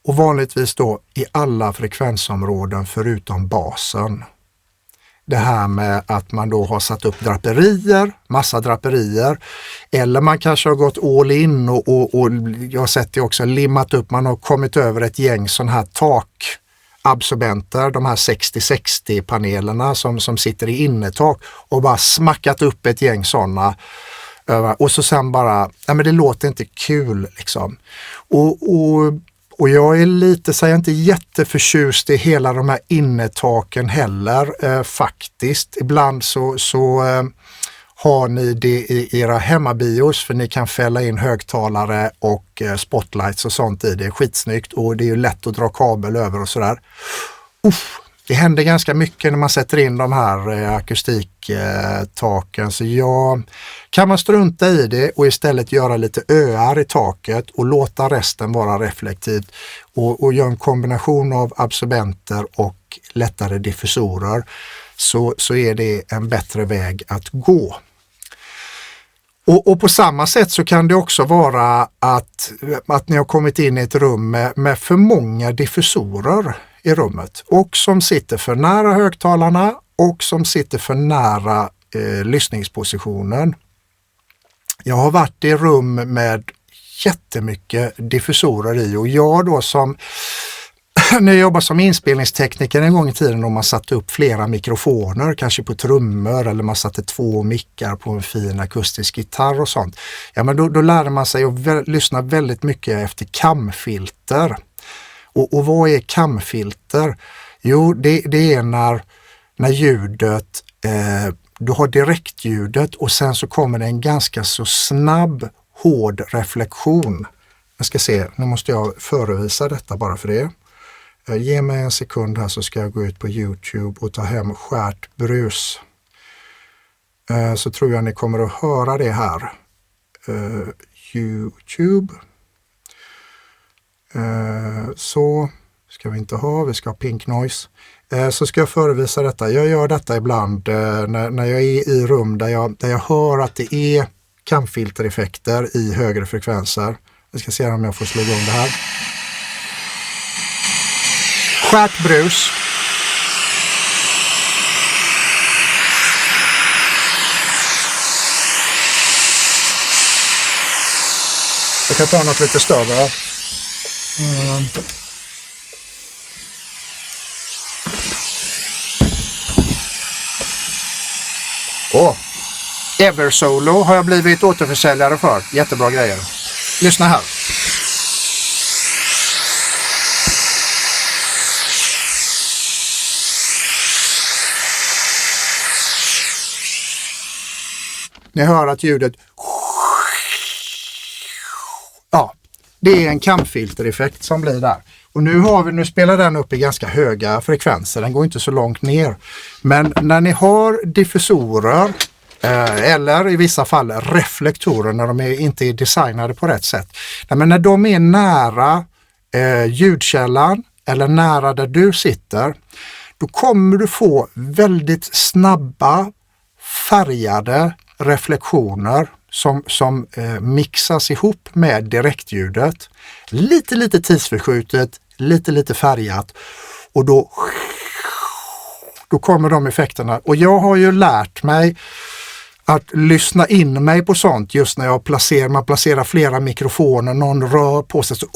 Och vanligtvis då i alla frekvensområden förutom basen. Det här med att man då har satt upp massa draperier. Eller man kanske har gått all in och jag har sett det också, limmat upp. Man har kommit över ett gäng sådana här takabsorbenter, de här 60-60-panelerna som sitter i innertak och bara smackat upp ett gäng sådana. Och så sen bara, men det låter inte kul liksom. Och jag är lite, säger inte jätteförtjust i hela de här innertaken heller faktiskt. Ibland så har ni det i era hemmabios för ni kan fälla in högtalare och spotlights och sånt i. Det är skitsnyggt och det är ju lätt att dra kabel över och sådär. Det händer ganska mycket när man sätter in de här akustiktaken, så kan man strunta i det och istället göra lite öar i taket och låta resten vara reflektivt och göra en kombination av absorbenter och lättare diffusorer, så är det en bättre väg att gå. Och på samma sätt så kan det också vara att ni har kommit in i ett rum med för många diffusorer i rummet och som sitter för nära högtalarna och som sitter för nära lyssningspositionen. Jag har varit i rum med jättemycket diffusorer i och jag då som när jag jobbade som inspelningstekniker en gång i tiden och man satte upp flera mikrofoner, kanske på trummor eller man satte 2 mickar på en fin akustisk gitarr och sånt. Ja, men då lärde man sig att lyssna väldigt mycket efter kamfilter. Och vad är kamfilter? Jo, det är när ljudet, du har direktljudet och sen så kommer det en ganska så snabb, hård reflektion Jag ska se, nu måste jag förevisa detta bara för det. Ge mig en sekund här så ska jag gå ut på YouTube och ta hem skärt brus. Så tror jag ni kommer att höra det här. YouTube. Så ska vi inte ha, vi ska ha pink noise. Så ska jag förevisa detta. Jag gör detta ibland när jag är i rum där jag hör att det är kamfiltereffekter i högre frekvenser. Jag ska se om jag får slå igång det här. Skärt brus. Jag kan ta något lite större. Eversolo har jag blivit återförsäljare för. Jättebra grejer. Lyssna här. Ni hör att ljudet... Ja, det är en kamfiltereffekt som blir där. Och nu spelar den upp i ganska höga frekvenser. Den går inte så långt ner. Men när ni har diffusorer eller i vissa fall reflektorer när de inte är designade på rätt sätt. Men när de är nära ljudkällan eller nära där du sitter, då kommer du få väldigt snabba färgade reflektioner som mixas ihop med direktljudet. Lite tidsförskjutet, lite färgat, och då kommer de effekterna. Och jag har ju lärt mig att lyssna in mig på sånt just när man placerar flera mikrofoner, någon rör på sig, så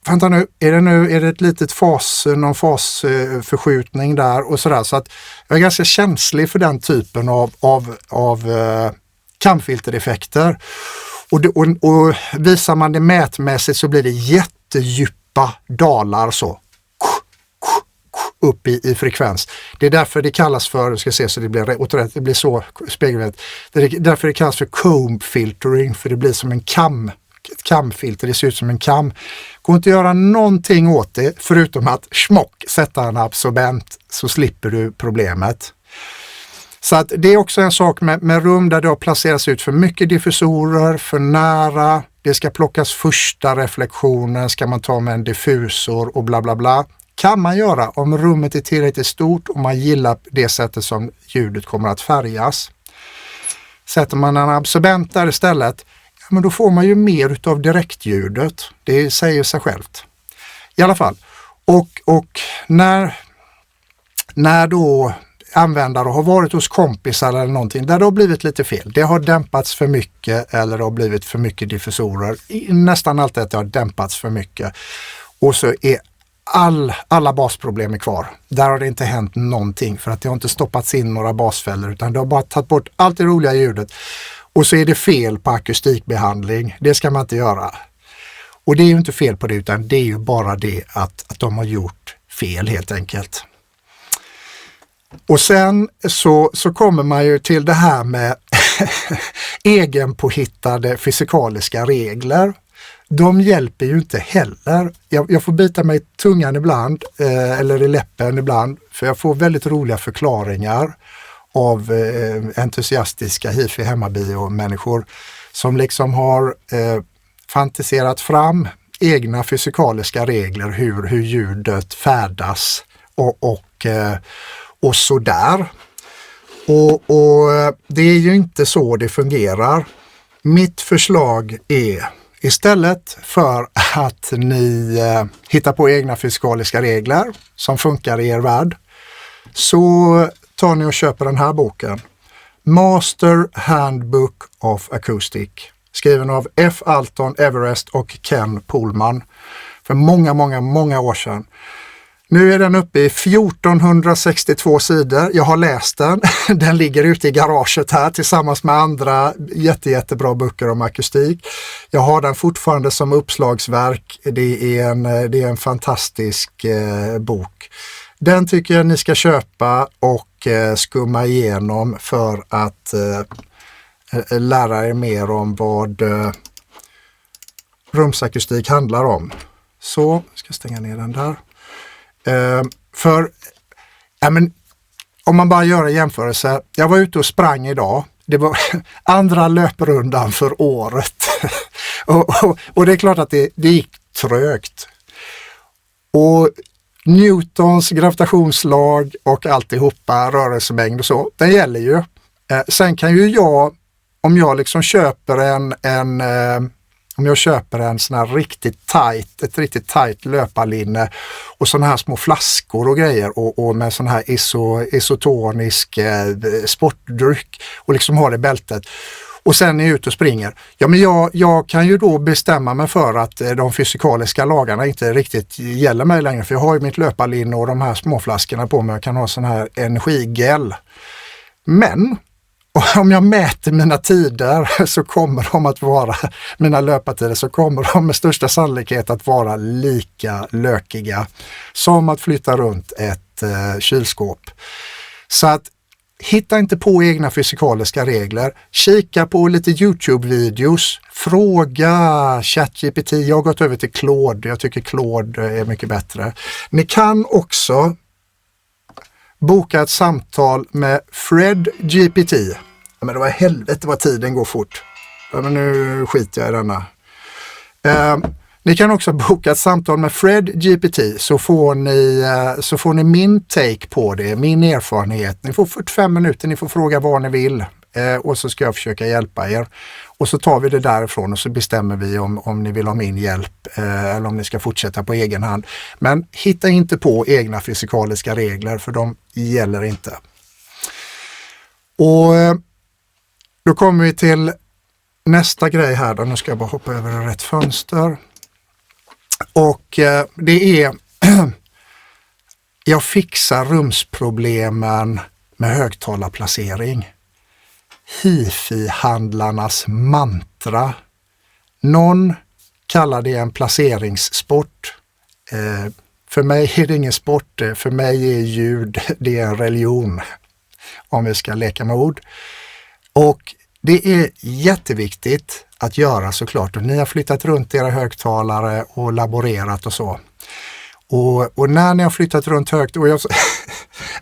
vänta nu, är det ett litet någon fasförskjutning där och sådär, så att jag är ganska känslig för den typen av kamfiltereffekter. Och visar man det mätmässigt så blir det jättedjupa dalar så upp i frekvens. Det är därför det kallas för, ska se så det blir så spegelrätt. Det är därför det kallas för comb filtering, för det blir som en kamfilter, det ser ut som en kam. Går inte att göra någonting åt det förutom att sätta en absorbent, så slipper du problemet. Så att det är också en sak med rum där det har placerats ut för mycket diffusorer, för nära, det ska plockas första reflektionen, ska man ta med en diffusor och bla bla bla. Kan man göra om rummet är tillräckligt stort och man gillar det sättet som ljudet kommer att färgas. Sätter man en absorbent där istället, ja, men då får man ju mer utav direktljudet. Det säger sig självt. I alla fall. Och när då användare har varit hos kompisar eller någonting där det har blivit lite fel. Det har dämpats för mycket eller det har blivit för mycket diffusorer. Nästan alltid att det har dämpats för mycket. Och så är alla basproblem är kvar. Där har det inte hänt någonting, för att det har inte stoppats in några basfällor, utan det har bara tagit bort allt det roliga ljudet. Och så är det fel på akustikbehandling. Det ska man inte göra. Och det är ju inte fel på det, utan det är ju bara det att de har gjort fel helt enkelt. Och sen så kommer man ju till det här med egenpåhittade fysikaliska regler. De hjälper ju inte heller. Jag får bita mig i tungan ibland, eller i läppen ibland, för jag får väldigt roliga förklaringar av entusiastiska hifi hemmabio-människor som liksom har fantiserat fram egna fysikaliska regler hur ljudet färdas och sådär. Och det är ju inte så det fungerar. Mitt förslag är, istället för att ni hittar på egna fysikaliska regler som funkar i er värld, så tar ni och köper den här boken. Master Handbook of Acoustic. Skriven av F. Alton Everest och Ken Pohlman för många år sedan. Nu är den uppe i 1462 sidor. Jag har läst den. Den ligger ute i garaget här tillsammans med andra jättebra böcker om akustik. Jag har den fortfarande som uppslagsverk. Det är en fantastisk bok. Den tycker jag ni ska köpa och skumma igenom för att lära er mer om rumsakustik handlar om. Så, ska jag stänga ner den där. Om man bara gör en jämförelse. Jag var ute och sprang idag. Det var andra löprundan för året. och det är klart att det gick trögt. Och Newtons gravitationslag och alltihopa, rörelsemängd och så, det gäller ju. Sen kan ju jag, om jag liksom köper en sån här ett riktigt tight löparlinne och såna här små flaskor och grejer och med sån här isotonisk sportdryck och liksom har det i bältet och sen är jag ute och springer. Ja, men jag kan ju då bestämma mig för att de fysikaliska lagarna inte riktigt gäller mig längre, för jag har ju mitt löparlinne och de här små flaskorna på mig. Jag kan ha sån här energigel. Men om jag mäter mina tider så kommer de att vara, mina löpartider, så kommer de med största sannolikhet att vara lika lökiga som att flytta runt ett kylskåp. Så att hitta inte på egna fysikaliska regler. Kika på lite YouTube-videos. Fråga ChatGPT. Jag har gått över till Claude. Jag tycker Claude är mycket bättre. Ni kan också boka ett samtal med Fred GPT. Ja, men det var helvete vad tiden går fort. Ja, men nu skiter jag i denna. Ni kan också boka ett samtal med Fred GPT så får ni min take på det, min erfarenhet. Ni får 45 minuter, ni får fråga vad ni vill och så ska jag försöka hjälpa er. Och så tar vi det därifrån och så bestämmer vi om ni vill ha min hjälp eller om ni ska fortsätta på egen hand. Men hitta inte på egna fysikaliska regler, för de gäller inte. Och då kommer vi till nästa grej här. Nu ska jag bara hoppa över rätt fönster. Och det är jag fixar rumsproblemen med högtalarplacering. Hifi-handlarnas mantra. Någon kallar det en placeringssport. För mig är det ingen sport. För mig är ljud, det är en religion. Om vi ska leka med ord. Och det är jätteviktigt att göra såklart. Och ni har flyttat runt era högtalare och laborerat och så. Och när ni har flyttat runt högtalare...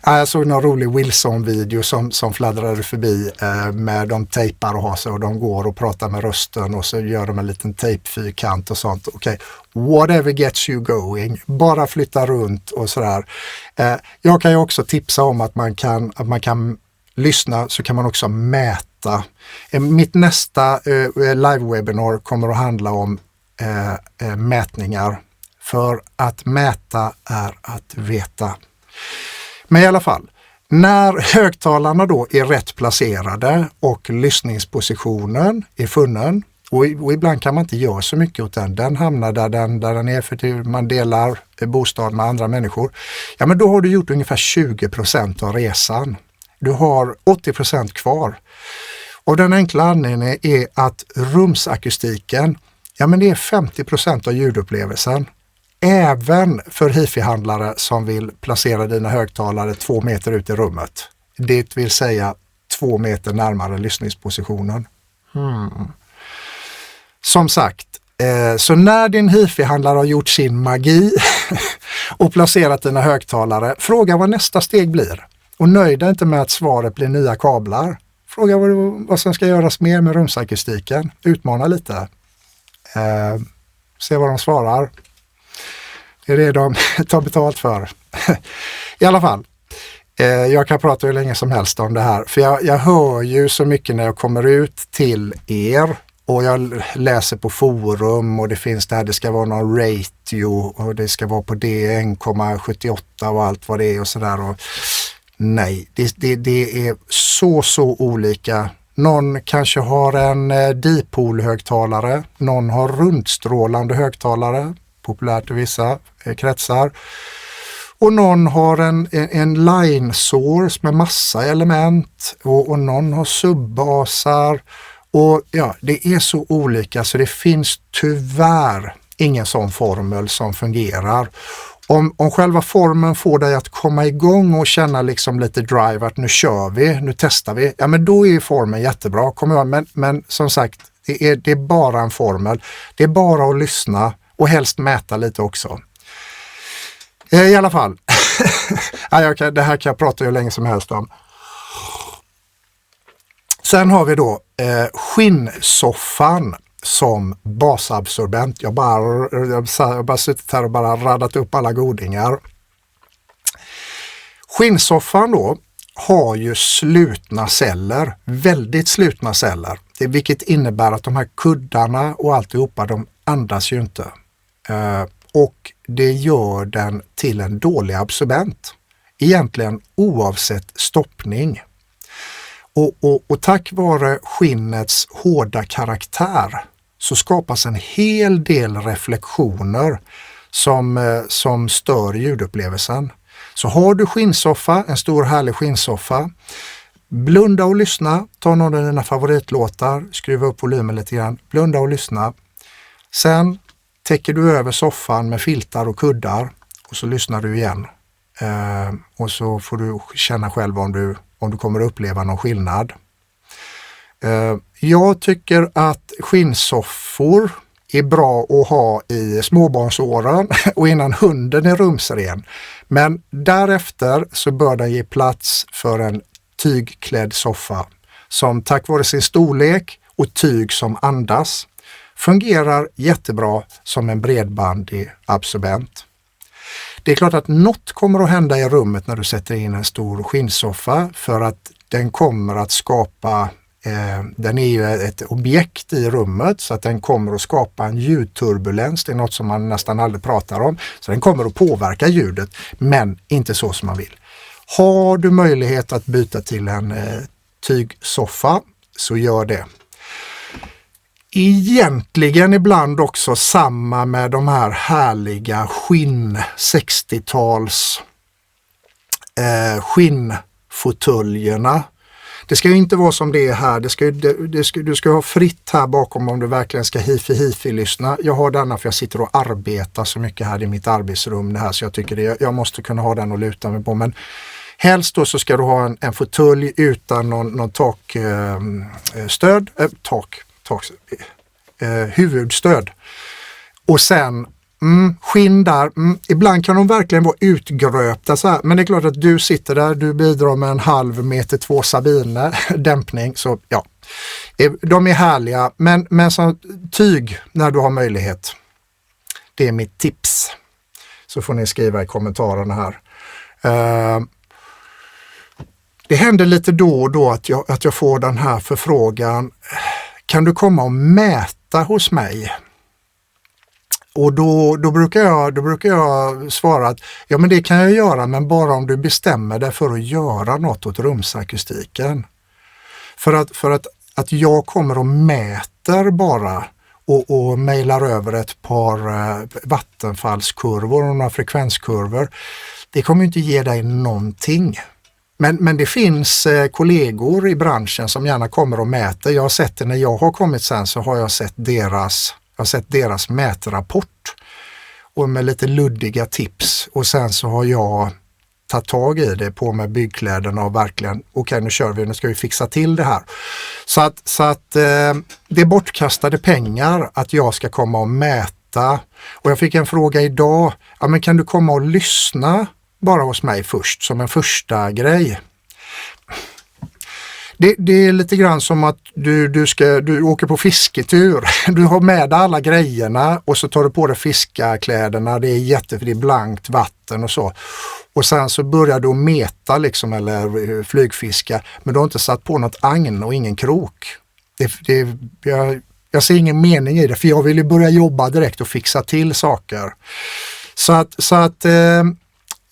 Jag såg någon rolig Wilson-video som fladdrade förbi med de tejpar och har sig och de går och pratar med rösten och så gör de en liten tejpfyrkant och sånt. Okej, whatever gets you going. Bara flytta runt och sådär. Jag kan ju också tipsa om att man kan lyssna, så kan man också mäta. Mitt nästa live-webinar kommer att handla om mätningar. För att mäta är att veta. Men i alla fall, när högtalarna då är rätt placerade och lyssningspositionen är funnen, och ibland kan man inte göra så mycket åt den. Den hamnar där den är, för man delar bostad med andra människor. Ja, men då har du gjort ungefär 20% av resan. Du har 80% kvar. Och den enkla anledningen är att rumsakustiken, ja men det är 50% av ljudupplevelsen. Även för hifi-handlare som vill placera dina högtalare 2 meter ut i rummet. Det vill säga 2 meter närmare lyssningspositionen. Som sagt, så när din hifi-handlare har gjort sin magi och placerat dina högtalare, fråga vad nästa steg blir. Och nöj dig inte med att svaret blir nya kablar. Fråga vad som ska göras mer med rumsakustiken. Utmana lite. Se vad de svarar. Det är det de tar betalt för. I alla fall, jag kan prata hur länge som helst om det här. För jag hör ju så mycket när jag kommer ut till er. Och jag läser på forum och det finns det här, det ska vara någon ratio och det ska vara på det 1,78 och allt vad det är och sådär. Nej, det är så olika. Någon kanske har en dipolhögtalare, någon har rundstrålande högtalare, populärt i vissa kretsar. Och någon har en line source med massa element och någon har subbasar. Och ja, det är så olika så det finns tyvärr ingen sån formel som fungerar. Om själva formen får dig att komma igång och känna liksom lite drive att nu kör vi, nu testar vi, ja men då är formen jättebra. Men som sagt, Det är bara en formel. Det är bara att lyssna och helst mäta lite också. I alla fall, det här kan jag prata hur länge som helst om. Sen har vi då skinnsoffan som basabsorbent. Jag har bara suttit här och bara radat upp alla godingar. Skinnsoffan då har ju slutna celler, väldigt slutna celler. Vilket innebär att de här kuddarna och alltihopa, de andas ju inte. Och det gör den till en dålig absorbent. Egentligen oavsett stoppning. Och tack vare skinnets hårda karaktär så skapas en hel del reflektioner som stör ljudupplevelsen. Så har du skinnsoffa, en stor härlig skinnsoffa, blunda och lyssna, ta någon av dina favoritlåtar, skruva upp volymen lite grann, blunda och lyssna. Sen täcker du över soffan med filtar och kuddar och så lyssnar du igen. Och så får du känna själv om du kommer att uppleva någon skillnad. Jag tycker att skinnsoffor är bra att ha i småbarnsåren och innan hunden är rumsren. Men därefter så bör den ge plats för en tygklädd soffa som tack vare sin storlek och tyg som andas fungerar jättebra som en bredbandig absorbent. Det är klart att något kommer att hända i rummet när du sätter in en stor skinnsoffa för att den kommer att skapa, den är ju ett objekt i rummet så att den kommer att skapa en ljudturbulens. Det är något som man nästan aldrig pratar om. Så den kommer att påverka ljudet men inte så som man vill. Har du möjlighet att byta till en tygsoffa så gör det. Egentligen ibland också samma med de här härliga 60-tals skinnfåtöljerna. Det ska ju inte vara som det är här. Du ska ha fritt här bakom om du verkligen ska hifi-lyssna. Jag har denna för jag sitter och arbetar så mycket här i mitt arbetsrum det här, så jag tycker jag måste kunna ha den och luta mig på. Men helst då så ska du ha en fåtölj utan någon huvudstöd. Och sen skinn där, ibland kan de verkligen vara utgröpta så här, men det är klart att du sitter där, du bidrar med 1/2 meter 2 sabine dämpning, så ja, de är härliga, men som tyg när du har möjlighet. Det är mitt tips. Så får ni skriva i kommentarerna här. Det händer lite då och då att jag får den här förfrågan: kan du komma och mäta hos mig? Och då brukar jag svara att ja, men det kan jag göra, men bara om du bestämmer dig för att göra något åt rumsakustiken. För att jag kommer och mäter bara och mejlar över ett par vattenfallskurvor och några frekvenskurvor. Det kommer inte ge dig någonting. Men det finns kollegor i branschen som gärna kommer och mäter. Jag har sett det när jag har kommit sen, så har jag sett deras mätrapport och med lite luddiga tips, och sen så har jag tagit tag i det på med byggkläderna och verkligen, okej, nu kör vi, nu ska vi fixa till det här. Så att det är bortkastade pengar att jag ska komma och mäta. Och jag fick en fråga idag, ja, men kan du komma och lyssna bara hos mig först som en första grej? Det är lite grann som att du åker på fisketur. Du har med dig alla grejerna och så tar du på dig fiskakläderna. Det är blankt vatten och så. Och sen så börjar du meta liksom, eller flygfiska. Men du har inte satt på något agn och ingen krok. Jag ser ingen mening i det, för jag vill ju börja jobba direkt och fixa till saker. Så att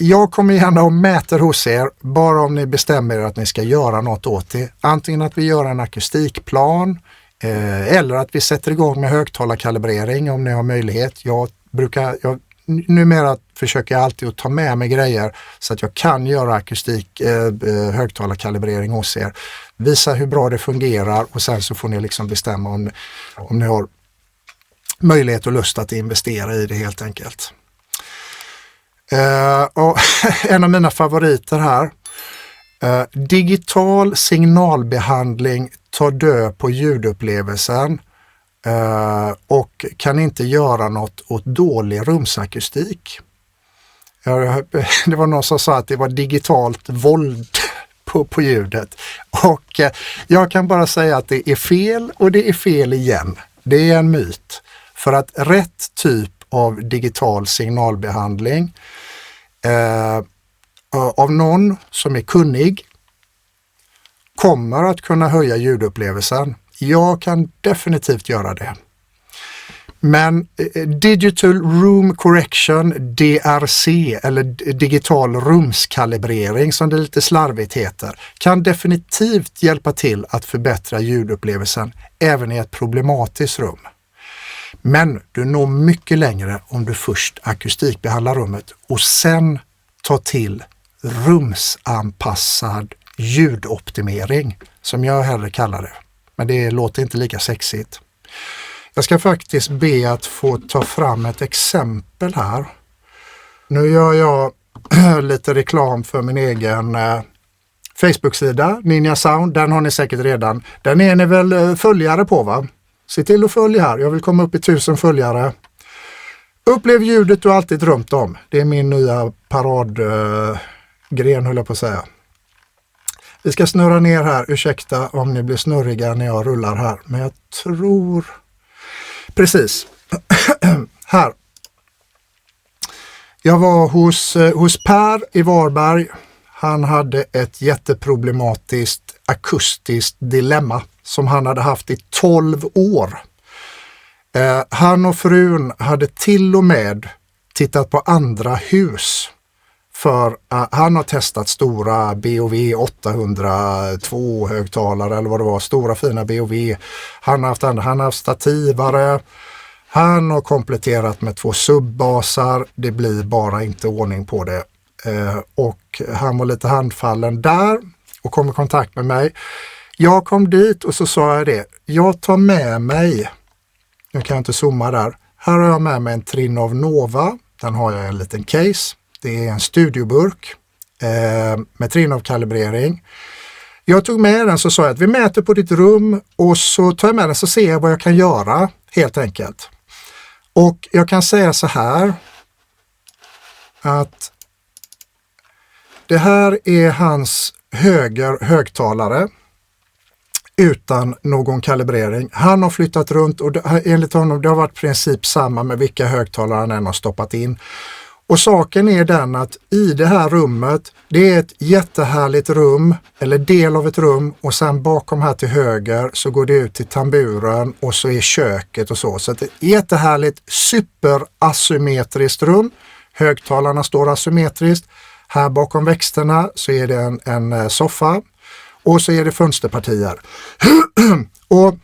jag kommer gärna och mäter hos er, bara om ni bestämmer er att ni ska göra något åt det. Antingen att vi gör en akustikplan eller att vi sätter igång med högtalarkalibrering om ni har möjlighet. Numera försöker jag alltid att ta med mig grejer så att jag kan göra högtalarkalibrering hos er. Visa hur bra det fungerar och sen så får ni liksom bestämma om ni har möjlighet och lust att investera i det helt enkelt. Och en av mina favoriter här, digital signalbehandling tar död på ljudupplevelsen. och kan inte göra något åt dålig rumsakustik. Det var någon som sa att det var digitalt våld på ljudet. Och jag kan bara säga att det är fel och det är fel igen. Det är en myt. För att rätt typ av digital signalbehandling av någon som är kunnig kommer att kunna höja ljudupplevelsen. Jag kan definitivt göra det. Men Digital Room Correction, DRC, eller digital rumskalibrering som det lite slarvigt heter, kan definitivt hjälpa till att förbättra ljudupplevelsen även i ett problematiskt rum. Men du når mycket längre om du först akustikbehandlar rummet och sen tar till rumsanpassad ljudoptimering, som jag hellre kallar det. Men det låter inte lika sexigt. Jag ska faktiskt be att få ta fram ett exempel här. Nu gör jag lite reklam för min egen Facebook-sida, Ninja Sound. Den har ni säkert redan. Den är ni väl följare på, va? Se till att följa här. Jag vill komma upp i 1000 följare. Upplev ljudet du alltid drömt om. Det är min nya paradgren, höll jag på att säga. Vi ska snurra ner här. Ursäkta om ni blir snurriga när jag rullar här. Men jag tror... Precis. Här. Jag var hos Per i Varberg. Han hade ett jätteproblematiskt akustiskt dilemma som han hade haft i 12 år. Han och frun hade till och med tittat på andra hus. För han har testat stora BOV 802 högtalare eller vad det var, stora fina BOV. Han har haft stativare. Han har kompletterat med 2 subbasar. Det blir bara inte ordning på det. Och han var lite handfallen där och kom i kontakt med mig. Jag kom dit och så sa jag det. Jag tar med mig, nu kan jag inte zooma där. Här har jag med mig en Trinov Nova. Den har jag i en liten case. Det är en studioburk med Trinov-kalibrering. Jag tog med den, så sa jag att vi mäter på ditt rum och så tar jag med den så ser jag vad jag kan göra helt enkelt. Och jag kan säga så här att det här är hans högtalare utan någon kalibrering. Han har flyttat runt och enligt honom det har varit i princip samma med vilka högtalare han än har stoppat in. Och saken är den att i det här rummet, det är ett jättehärligt rum, eller del av ett rum, och sen bakom här till höger så går det ut till tamburen och så är köket och så. Så ett jättehärligt superasymmetriskt rum. Högtalarna står asymmetriskt. Här bakom växterna så är det en soffa och så är det fönsterpartier. Och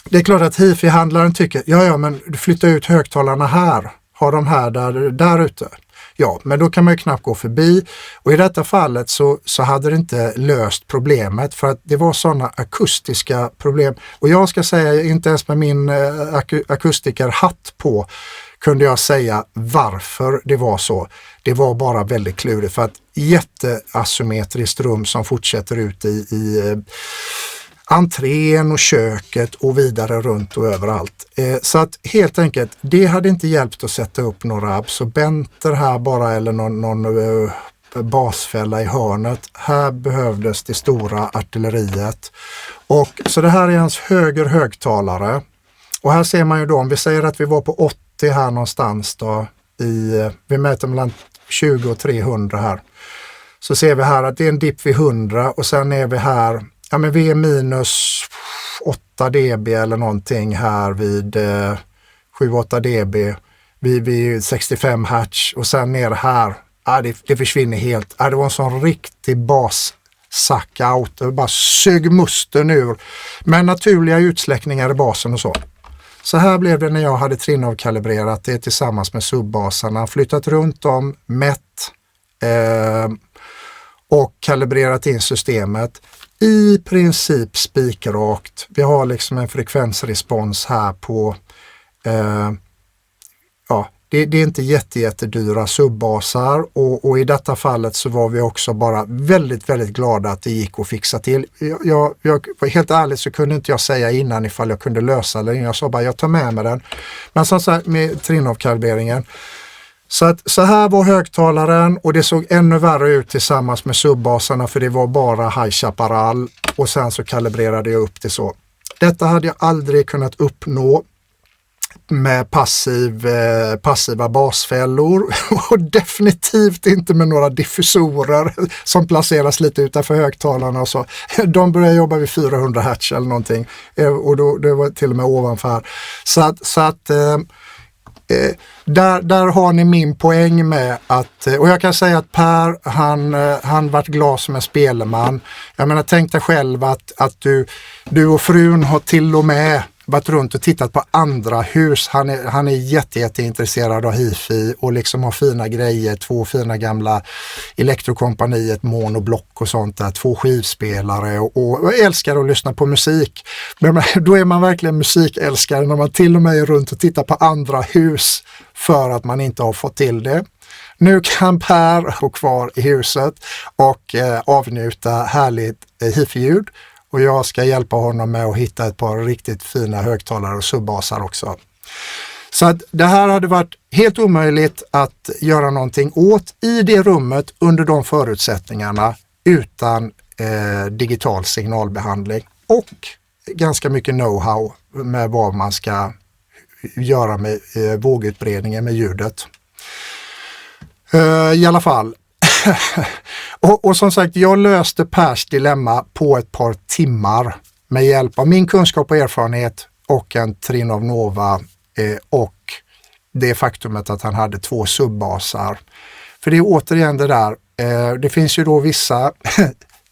det är klart att hifi-handlaren tycker, ja men du flyttar ut högtalarna här. Har de här där ute. Ja, men då kan man ju knappt gå förbi. Och i detta fallet så hade det inte löst problemet för att det var sådana akustiska problem. Och jag ska säga, inte ens med min akustikerhatt på kunde jag säga varför det var så. Det var bara väldigt klurigt för att jätteasymmetriskt rum som fortsätter ut i entrén och köket och vidare runt och överallt. Så att helt enkelt, det hade inte hjälpt att sätta upp några absorbenter här bara eller någon basfälla i hörnet. Här behövdes det stora artilleriet. Och så det här är hans högtalare. Och här ser man ju då, om vi säger att vi var på 80 här någonstans då, vi mäter mellan 20 och 300 här. Så ser vi här att det är en dipp vid 100 och sen är vi här, ja men vi är minus 8 dB eller någonting här vid 7-8 dB. Vi är 65 hertz och sen ner här, det försvinner helt. Det var en sån riktig bas-suck-out. Det bara sög musten ur. Men naturliga utsläckningar i basen och så. Så här blev det när jag hade Trinov-kalibrerat det tillsammans med subbasarna. Flyttat runt om, mätt och kalibrerat in systemet. I princip spikrakt. Vi har liksom en frekvensrespons här på Det är inte jättedyra subbasar och i detta fallet så var vi också bara väldigt, väldigt glada att det gick att fixa till. Jag helt ärligt så kunde inte jag säga innan ifall jag kunde lösa det. Jag sa bara, jag tar med mig den. Men som sagt, med Trinnov-kalibreringen. Så här var högtalaren och det såg ännu värre ut tillsammans med subbasarna för det var bara High Chaparral och sen så kalibrerade jag upp det så. Detta hade jag aldrig kunnat uppnå med passiva basfällor och definitivt inte med några diffusorer som placeras lite utanför högtalarna och så. De började jobba vid 400 Hz eller någonting och då, det var till och med ovanför. Där har ni min poäng med att, och jag kan säga att Per, han vart glad som en spelman. Jag menar, tänk dig själv att du och frun har till och med varit runt och tittat på andra hus. Han är jätteintresserad av hifi och liksom har fina grejer, 2 fina gamla Elektrokompaniet, monoblock och sånt där, 2 skivspelare och älskar att lyssna på musik. Men då är man verkligen musikälskare när man till och med är runt och tittar på andra hus för att man inte har fått till det. Nu kan Per gå kvar i huset och avnjuta härligt hifi-ljud. Och jag ska hjälpa honom med att hitta ett par riktigt fina högtalare och subbasar också. Så att det här hade varit helt omöjligt att göra någonting åt i det rummet under de förutsättningarna utan digital signalbehandling. Och ganska mycket know-how med vad man ska göra med vågutbredningen med ljudet. I alla fall. och som sagt, jag löste Pers dilemma på ett par timmar med hjälp av min kunskap och erfarenhet och en Trinnov Nova och det faktumet att han hade 2 subbasar. För det är återigen det där, det finns ju då vissa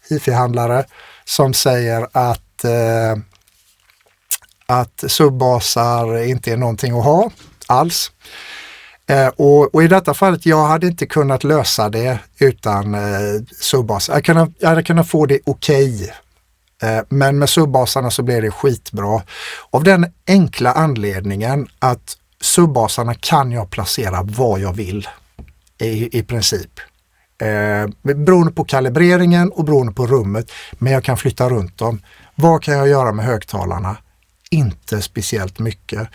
hifi-handlare som säger att subbasar inte är någonting att ha alls. Och i detta fallet, jag hade inte kunnat lösa det utan subbas. Jag hade kunnat få det okej. Men med subbasarna så blev det skitbra. Av den enkla anledningen att subbasarna kan jag placera var jag vill. I princip. Beroende på kalibreringen och beroende på rummet. Men jag kan flytta runt dem. Vad kan jag göra med högtalarna? Inte speciellt mycket.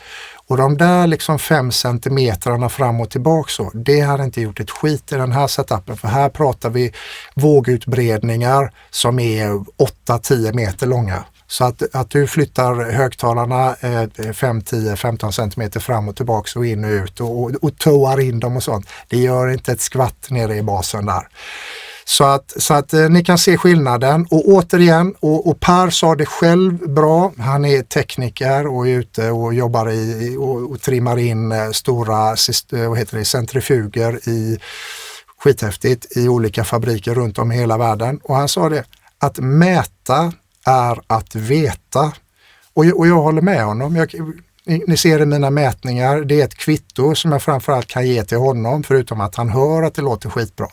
Och de där liksom 5 centimetrarna fram och tillbaka så, det hade inte gjort ett skit i den här setupen. För här pratar vi vågutbredningar som är 8-10 meter långa. Så att du flyttar högtalarna 5, 10, 15 centimeter fram och tillbaka och in och ut och toar in dem och sånt. Det gör inte ett skvatt nere i basen där. Så att ni kan se skillnaden och återigen, och Per sa det själv bra, han är tekniker och är ute och jobbar och trimmar in stora centrifuger i skithäftigt i olika fabriker runt om i hela världen och han sa det, att mäta är att veta och jag håller med honom. Ni ser i mina mätningar, det är ett kvitto som jag framförallt kan ge till honom förutom att han hör att det låter skitbra.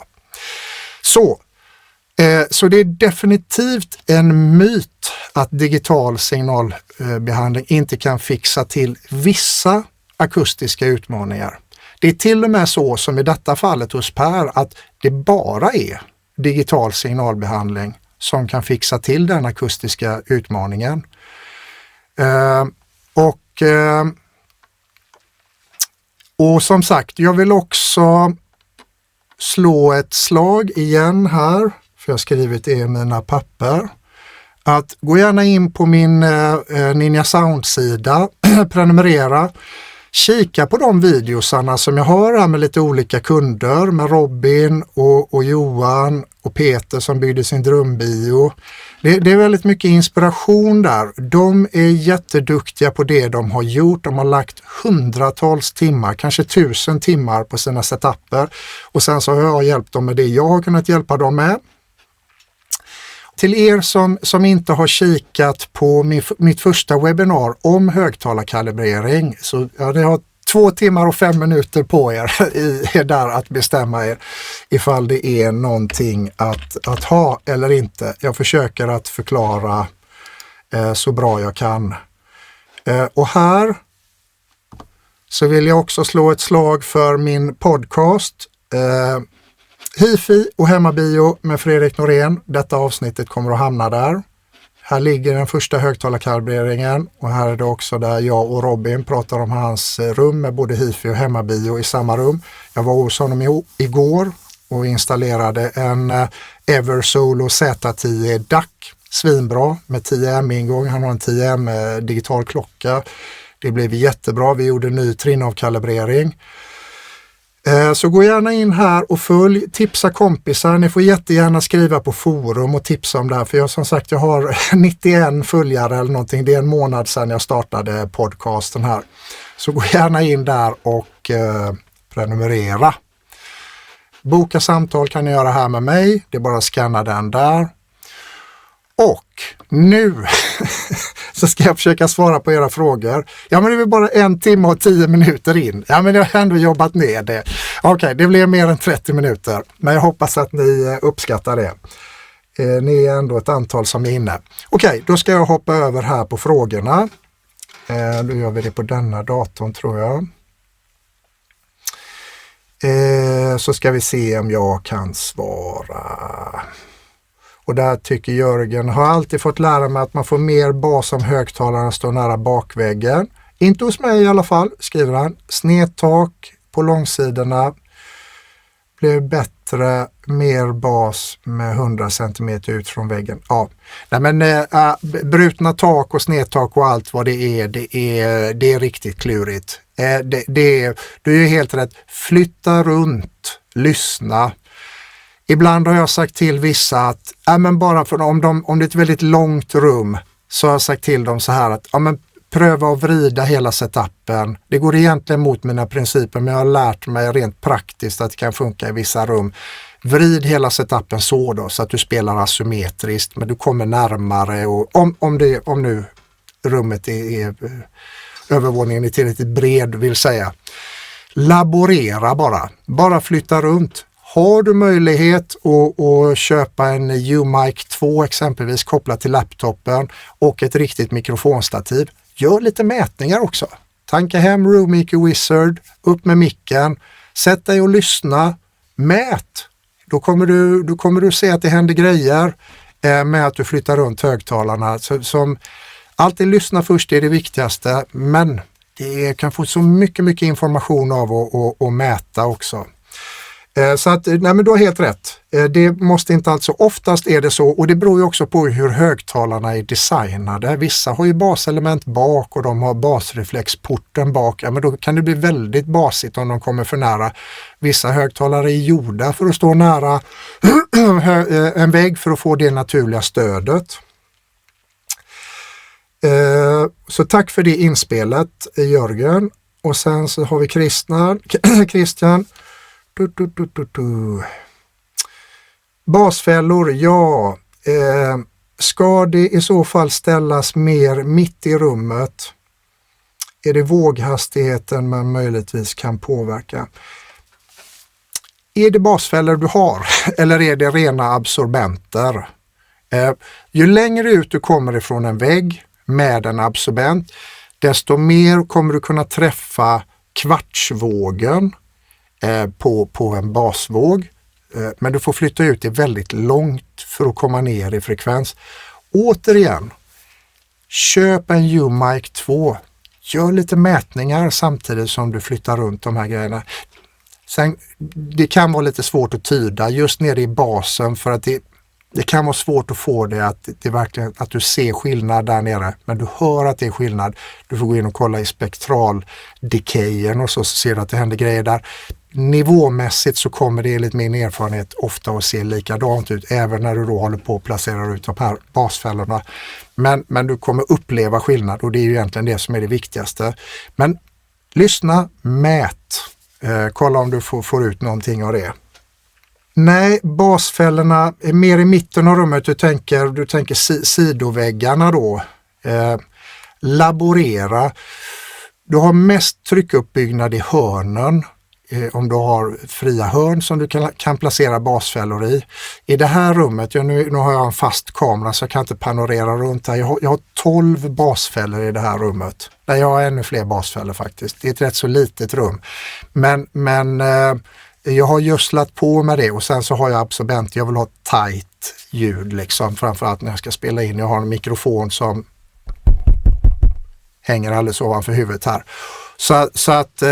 Så det är definitivt en myt att digital signalbehandling inte kan fixa till vissa akustiska utmaningar. Det är till och med så som i detta fallet hos Per att det bara är digital signalbehandling som kan fixa till den akustiska utmaningen. Och som sagt, jag vill också slå ett slag igen här, för jag har skrivit det i mina papper, att gå gärna in på min Ninja Sound-sida, prenumerera, kika på de videosarna som jag har här med lite olika kunder, med Robin och Johan och Peter som byggde sin drumbio. Det är väldigt mycket inspiration där. De är jätteduktiga på det de har gjort. De har lagt hundratals timmar, kanske 1000 timmar på sina setuper. Och sen så har jag hjälpt dem med det jag har kunnat hjälpa dem med. Till er som inte har kikat på mitt första webbinar om högtalarkalibrering, så det har 2 timmar och 5 minuter på er där att bestämma er ifall det är någonting att ha eller inte. Jag försöker att förklara så bra jag kan. Och här så vill jag också slå ett slag för min podcast Hifi och Hemmabio med Fredrik Norén. Detta avsnittet kommer att hamna där. Här ligger den första högtalarkalibreringen och här är det också där jag och Robin pratar om hans rum med både Hifi och Hemmabio i samma rum. Jag var hos honom igår och installerade en Eversolo Z10 DAC. Svinbra med 10M-ingång. Han har en 10M digital klocka. Det blev jättebra. Vi gjorde ny trinavkalibrering. Så gå gärna in här och följ, tipsa kompisar. Ni får jättegärna skriva på forum och tipsa om det här. För jag som sagt, jag har 91 följare eller någonting. Det är en månad sedan jag startade podcasten här. Så gå gärna in där och prenumerera. Boka samtal kan ni göra här med mig. Det är bara att scanna den där. Och nu så ska jag försöka svara på era frågor. Ja, men det är väl bara 1 timme och 10 minuter in. Ja, men jag har ändå jobbat ner det. Okej, det blir mer än 30 minuter. Men jag hoppas att ni uppskattar det. Ni är ändå ett antal som är inne. Okej, då ska jag hoppa över här på frågorna. Då gör vi det på denna datorn tror jag. Så ska vi se om jag kan svara. Och där tycker Jörgen, har alltid fått lära mig att man får mer bas om högtalarna står nära bakväggen. Inte hos mig i alla fall, skriver han. Snedtak på långsidorna blir bättre, mer bas med 100 cm ut från väggen. Ja, nej men brutna tak och snedtak och allt vad det är riktigt klurigt. Du är ju helt rätt. Flytta runt, lyssna. Ibland har jag sagt till vissa att men bara för om det är ett väldigt långt rum så har jag sagt till dem så här att pröva att vrida hela setupen. Det går egentligen mot mina principer men jag har lärt mig rent praktiskt att det kan funka i vissa rum. Vrid hela setupen så att du spelar asymmetriskt men du kommer närmare och om nu rummet är övervåningen är tillräckligt bred vill säga. Laborera bara flytta runt. Har du möjlighet att köpa en U-Mic 2 exempelvis kopplat till laptopen och ett riktigt mikrofonstativ, gör lite mätningar också. Tanka hem Roommaker Wizard, upp med micken, sätt dig och lyssna, mät. Då kommer du se att det händer grejer med att du flyttar runt högtalarna. Som alltid lyssna först är det viktigaste, men det kan få så mycket information av att mäta också. Så att, nej men du har helt rätt. Det måste inte alltså, oftast är det så och det beror ju också på hur högtalarna är designade. Vissa har ju baselement bak och de har basreflexporten bak. Ja, men då kan det bli väldigt basigt om de kommer för nära. Vissa högtalare är gjorda för att stå nära en vägg för att få det naturliga stödet. Så tack för det inspelet Jörgen. Och sen så har vi Christian. Basfällor, ja. Ska det i så fall ställas mer mitt i rummet? Är det våghastigheten man möjligtvis kan påverka? Är det basfällor du har eller är det rena absorbenter? Ju längre ut du kommer ifrån en vägg med en absorbent, desto mer kommer du kunna träffa kvartsvågen på en basvåg. Men du får flytta ut det väldigt långt för att komma ner i frekvens. Återigen, köp en U-Mic 2. Gör lite mätningar samtidigt som du flyttar runt de här grejerna. Sen, det kan vara lite svårt att tyda just nere i basen för att det kan vara svårt att få det att du ser skillnad där nere. Men du hör att det är skillnad. Du får gå in och kolla i spektraldecayen och så ser du att det händer grejer där. Nivåmässigt så kommer det enligt min erfarenhet ofta att se likadant ut även när du då håller på att placera ut de här basfällorna. Men du kommer uppleva skillnad och det är ju egentligen det som är det viktigaste. Men lyssna, mät. Kolla om du får ut någonting av det. Nej, basfällorna är mer i mitten av rummet. Du tänker sidoväggarna då. Laborera. Du har mest tryckuppbyggnad i hörnen. om du har fria hörn som du kan placera basfällor i. I det här rummet, nu har jag en fast kamera så jag kan inte panorera runt här. Jag har 12 basfällor i det här rummet. Nej, jag har ännu fler basfällor faktiskt. Det är ett rätt så litet rum. Men jag har gödslat på med det och sen så har jag absorbent. Jag vill ha tight ljud liksom, framförallt när jag ska spela in. Jag har en mikrofon som hänger alldeles ovanför huvudet här. Så att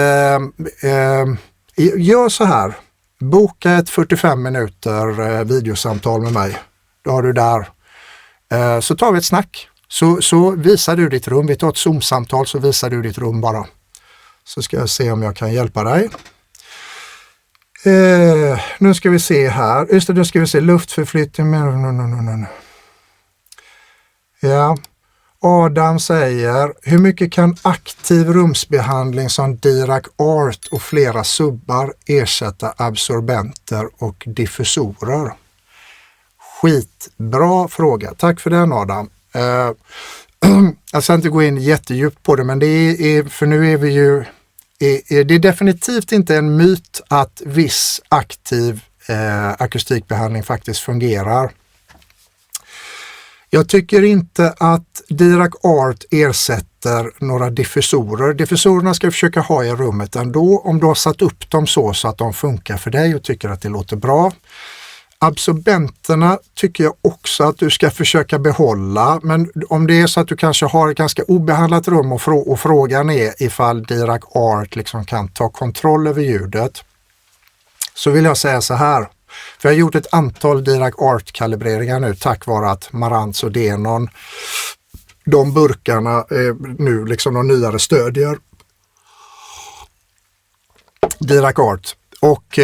gör så här. Boka ett 45 minuter videosamtal med mig. Då har du där. Så tar vi ett snack. Så visar du ditt rum. Vi tar ett Zoom-samtal så visar du ditt rum bara. Så ska jag se om jag kan hjälpa dig. Nu ska vi se här. Just det, nu ska vi se luftförflyttning. Ja. Adam säger, hur mycket kan aktiv rumsbehandling som Dirac Art och flera subbar ersätta absorbenter och diffusorer? Skitbra fråga. Tack för den, Adam. Jag ska inte gå in jättedjupt på det, men det är för nu är vi ju det är definitivt inte en myt att viss aktiv akustikbehandling faktiskt fungerar. Jag tycker inte att Dirac Art ersätter några diffusorer. Diffusorerna ska vi försöka ha i rummet ändå om du har satt upp dem så att de funkar för dig och tycker att det låter bra. Absorbenterna tycker jag också att du ska försöka behålla, men om det är så att du kanske har ett ganska obehandlat rum och frågan är ifall Dirac Art liksom kan ta kontroll över ljudet, så vill jag säga så här. För jag har gjort ett antal Dirac Art-kalibreringar nu tack vare att Marantz och Denon, de burkarna nu liksom de nyare stödjer Dirac Art. Och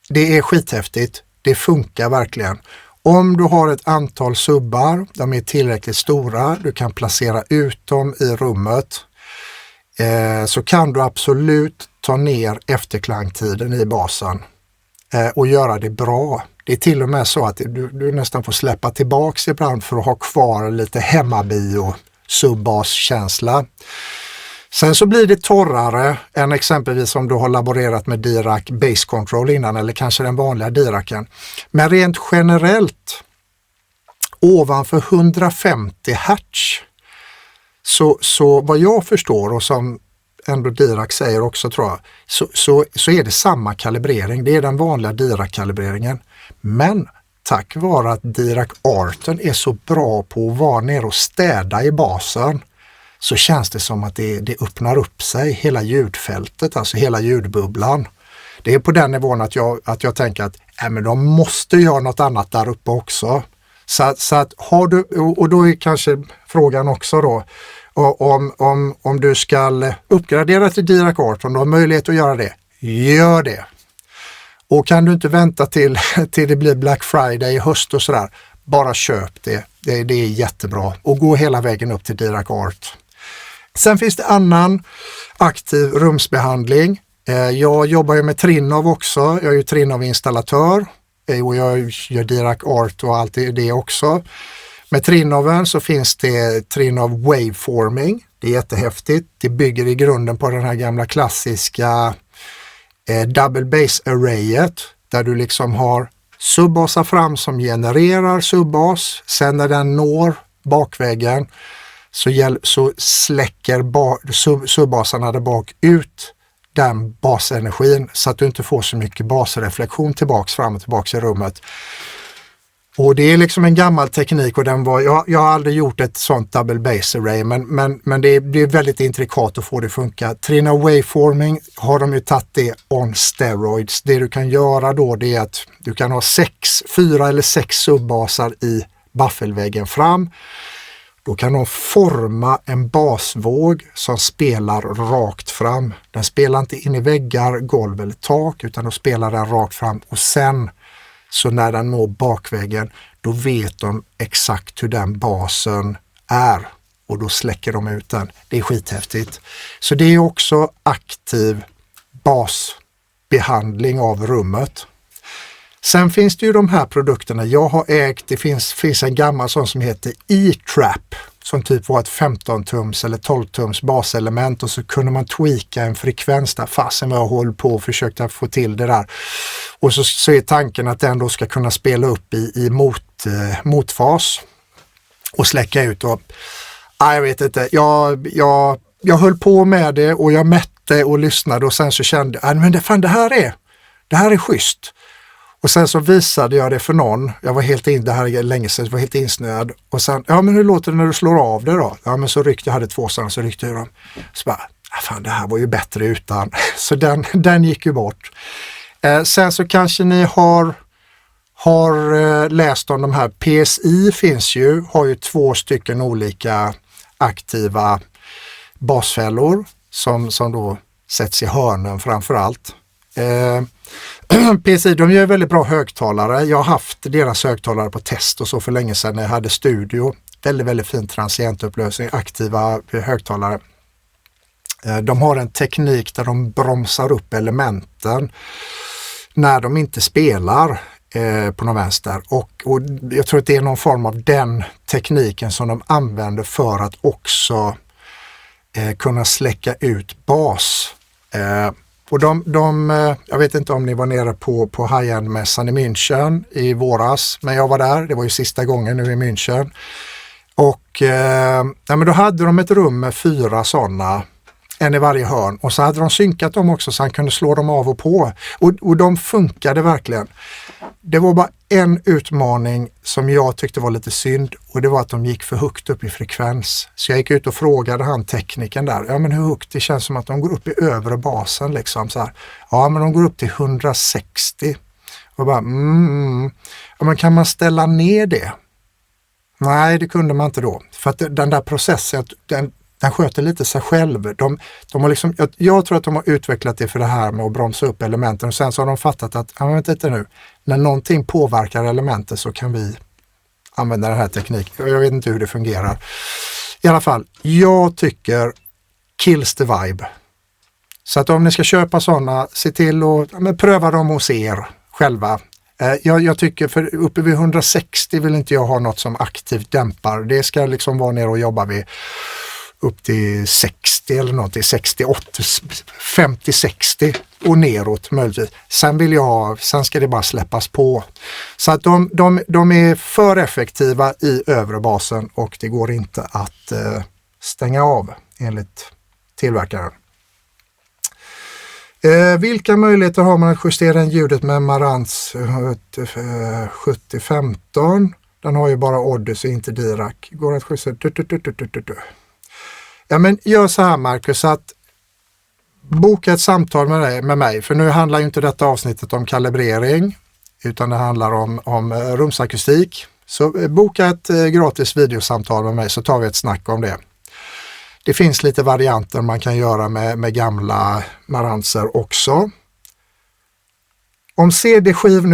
det är skithäftigt. Det funkar verkligen. Om du har ett antal subbar, de är tillräckligt stora, du kan placera ut dem i rummet, så kan du absolut ta ner efterklangtiden i basen och göra det bra. Det är till och med så att du nästan får släppa tillbaks ibland för att ha kvar lite hemmabio subbaskänsla. Sen så blir det torrare än exempelvis om du har laborerat med Dirac Bass Control innan eller kanske den vanliga Diracen. Men rent generellt ovanför 150 Hz så vad jag förstår och som ändå Dirac säger också tror jag, så är det samma kalibrering. Det är den vanliga Dirac-kalibreringen. Men tack vare att Dirac Arten är så bra på att vara ner och städa i basen, så känns det som att det öppnar upp sig, hela ljudfältet, alltså hela ljudbubblan. Det är på den nivån att jag tänker att men de måste göra något annat där uppe också. Så att har du, och då är kanske frågan också då, om du ska uppgradera till Dirac Art, om du har möjlighet att göra det, gör det. Och kan du inte vänta till det blir Black Friday i höst och sådär, bara köp det. Det är jättebra. Och gå hela vägen upp till Dirac Art. Sen finns det annan aktiv rumsbehandling. Jag jobbar ju med Trinnov också. Jag är ju Trinnov-installatör och jag gör Dirac Art och allt det också. Med Trinnoven så finns det Trinnov Waveforming. Det är jättehäftigt. Det bygger i grunden på den här gamla klassiska double bass arrayet där du liksom har subbasar fram som genererar subbas. Sen när den når bakväggen så släcker subbasarna där bak ut den basenergin så att du inte får så mycket basreflektion fram och tillbaks i rummet. Och det är liksom en gammal teknik och jag har aldrig gjort ett sånt double bass array men det blir väldigt intrikat att få det funka. Trinnov Waveforming har de ju tagit det on steroids. Det du kan göra då det är att du kan ha 4 eller 6 subbasar i buffelväggen fram. Då kan de forma en basvåg som spelar rakt fram. Den spelar inte in i väggar, golv eller tak utan då spelar den rakt fram och sen så när den når bakväggen då vet de exakt hur den basen är och då släcker de ut den. Det är skithäftigt. Så det är också aktiv basbehandling av rummet. Sen finns det ju de här produkterna jag har ägt. Det finns en gammal sån som heter E-Trap. som typ var ett 15-tums eller 12-tums baselement, och så kunde man tweaka en frekvens där. Fasen vad jag höll på och försökte få till det där. Och så är tanken att den då ska kunna spela upp i motfas och släcka ut. Och, jag vet inte, jag höll på med det och jag mätte och lyssnade, och sen så kände jag, men det här är schysst. Och sen så visade jag det för någon. Jag var det här är länge sedan, jag var helt insnöad. Och sen, men hur låter det när du slår av det då? Ja, men så jag hade 2 sådana, så ryckte jag dem. Så bara, fan det här var ju bättre utan. Så den gick ju bort. Sen så kanske ni har läst om de här. PSI har ju 2 stycken olika aktiva basfällor som då sätts i hörnen framför allt. PSI, de gör väldigt bra högtalare. Jag har haft deras högtalare på test och så för länge sedan när jag hade studio. Väldigt, väldigt fin transientupplösning, aktiva högtalare. De har en teknik där de bromsar upp elementen när de inte spelar på någon vänster. Och jag tror att det är någon form av den tekniken som de använder för att också kunna släcka ut bas. Och jag vet inte om ni var nere på High-End-mässan i München i våras, men jag var där, det var ju sista gången nu i München. Och men då hade de ett rum med 4 sådana, en i varje hörn, och så hade de synkat dem också så han kunde slå dem av och på. Och de funkade verkligen. Det var bara en utmaning som jag tyckte var lite synd, och det var att de gick för högt upp i frekvens. Så jag gick ut och frågade han tekniken där, men hur högt? Det känns som att de går upp i övre basen liksom så här. Ja, men de går upp till 160. Och bara, men kan man ställa ner det? Nej, det kunde man inte då. För att den där processen, den sköter lite sig själv. De har liksom, jag tror att de har utvecklat det för det här med att bromsa upp elementen, och sen så har de fattat att, vänta inte nu, när någonting påverkar elementen så kan vi använda den här tekniken. Jag vet inte hur det fungerar. I alla fall, jag tycker kills the vibe. Så att om ni ska köpa sådana, se till att pröva dem hos er själva. Jag tycker för uppe vid 160 vill inte jag ha något som aktivt dämpar. Det ska liksom vara ner och jobba vid upp till 60 eller någonting, 68, 50-60 och neråt möjligtvis. Sen ska det bara släppas på. Så att de är för effektiva i övre basen, och det går inte att stänga av enligt tillverkaren. Vilka möjligheter har man att justera ljudet med Marantz 7015? Den har ju bara Odyssey, inte Dirac. Går att justera? Ja, men gör så här Marcus, att boka ett samtal med mig, för nu handlar ju inte detta avsnittet om kalibrering, utan det handlar om rumsakustik. Så boka ett gratis videosamtal med mig, så tar vi ett snack om det. Det finns lite varianter man kan göra med gamla Marantzer också. Om CD-skiv,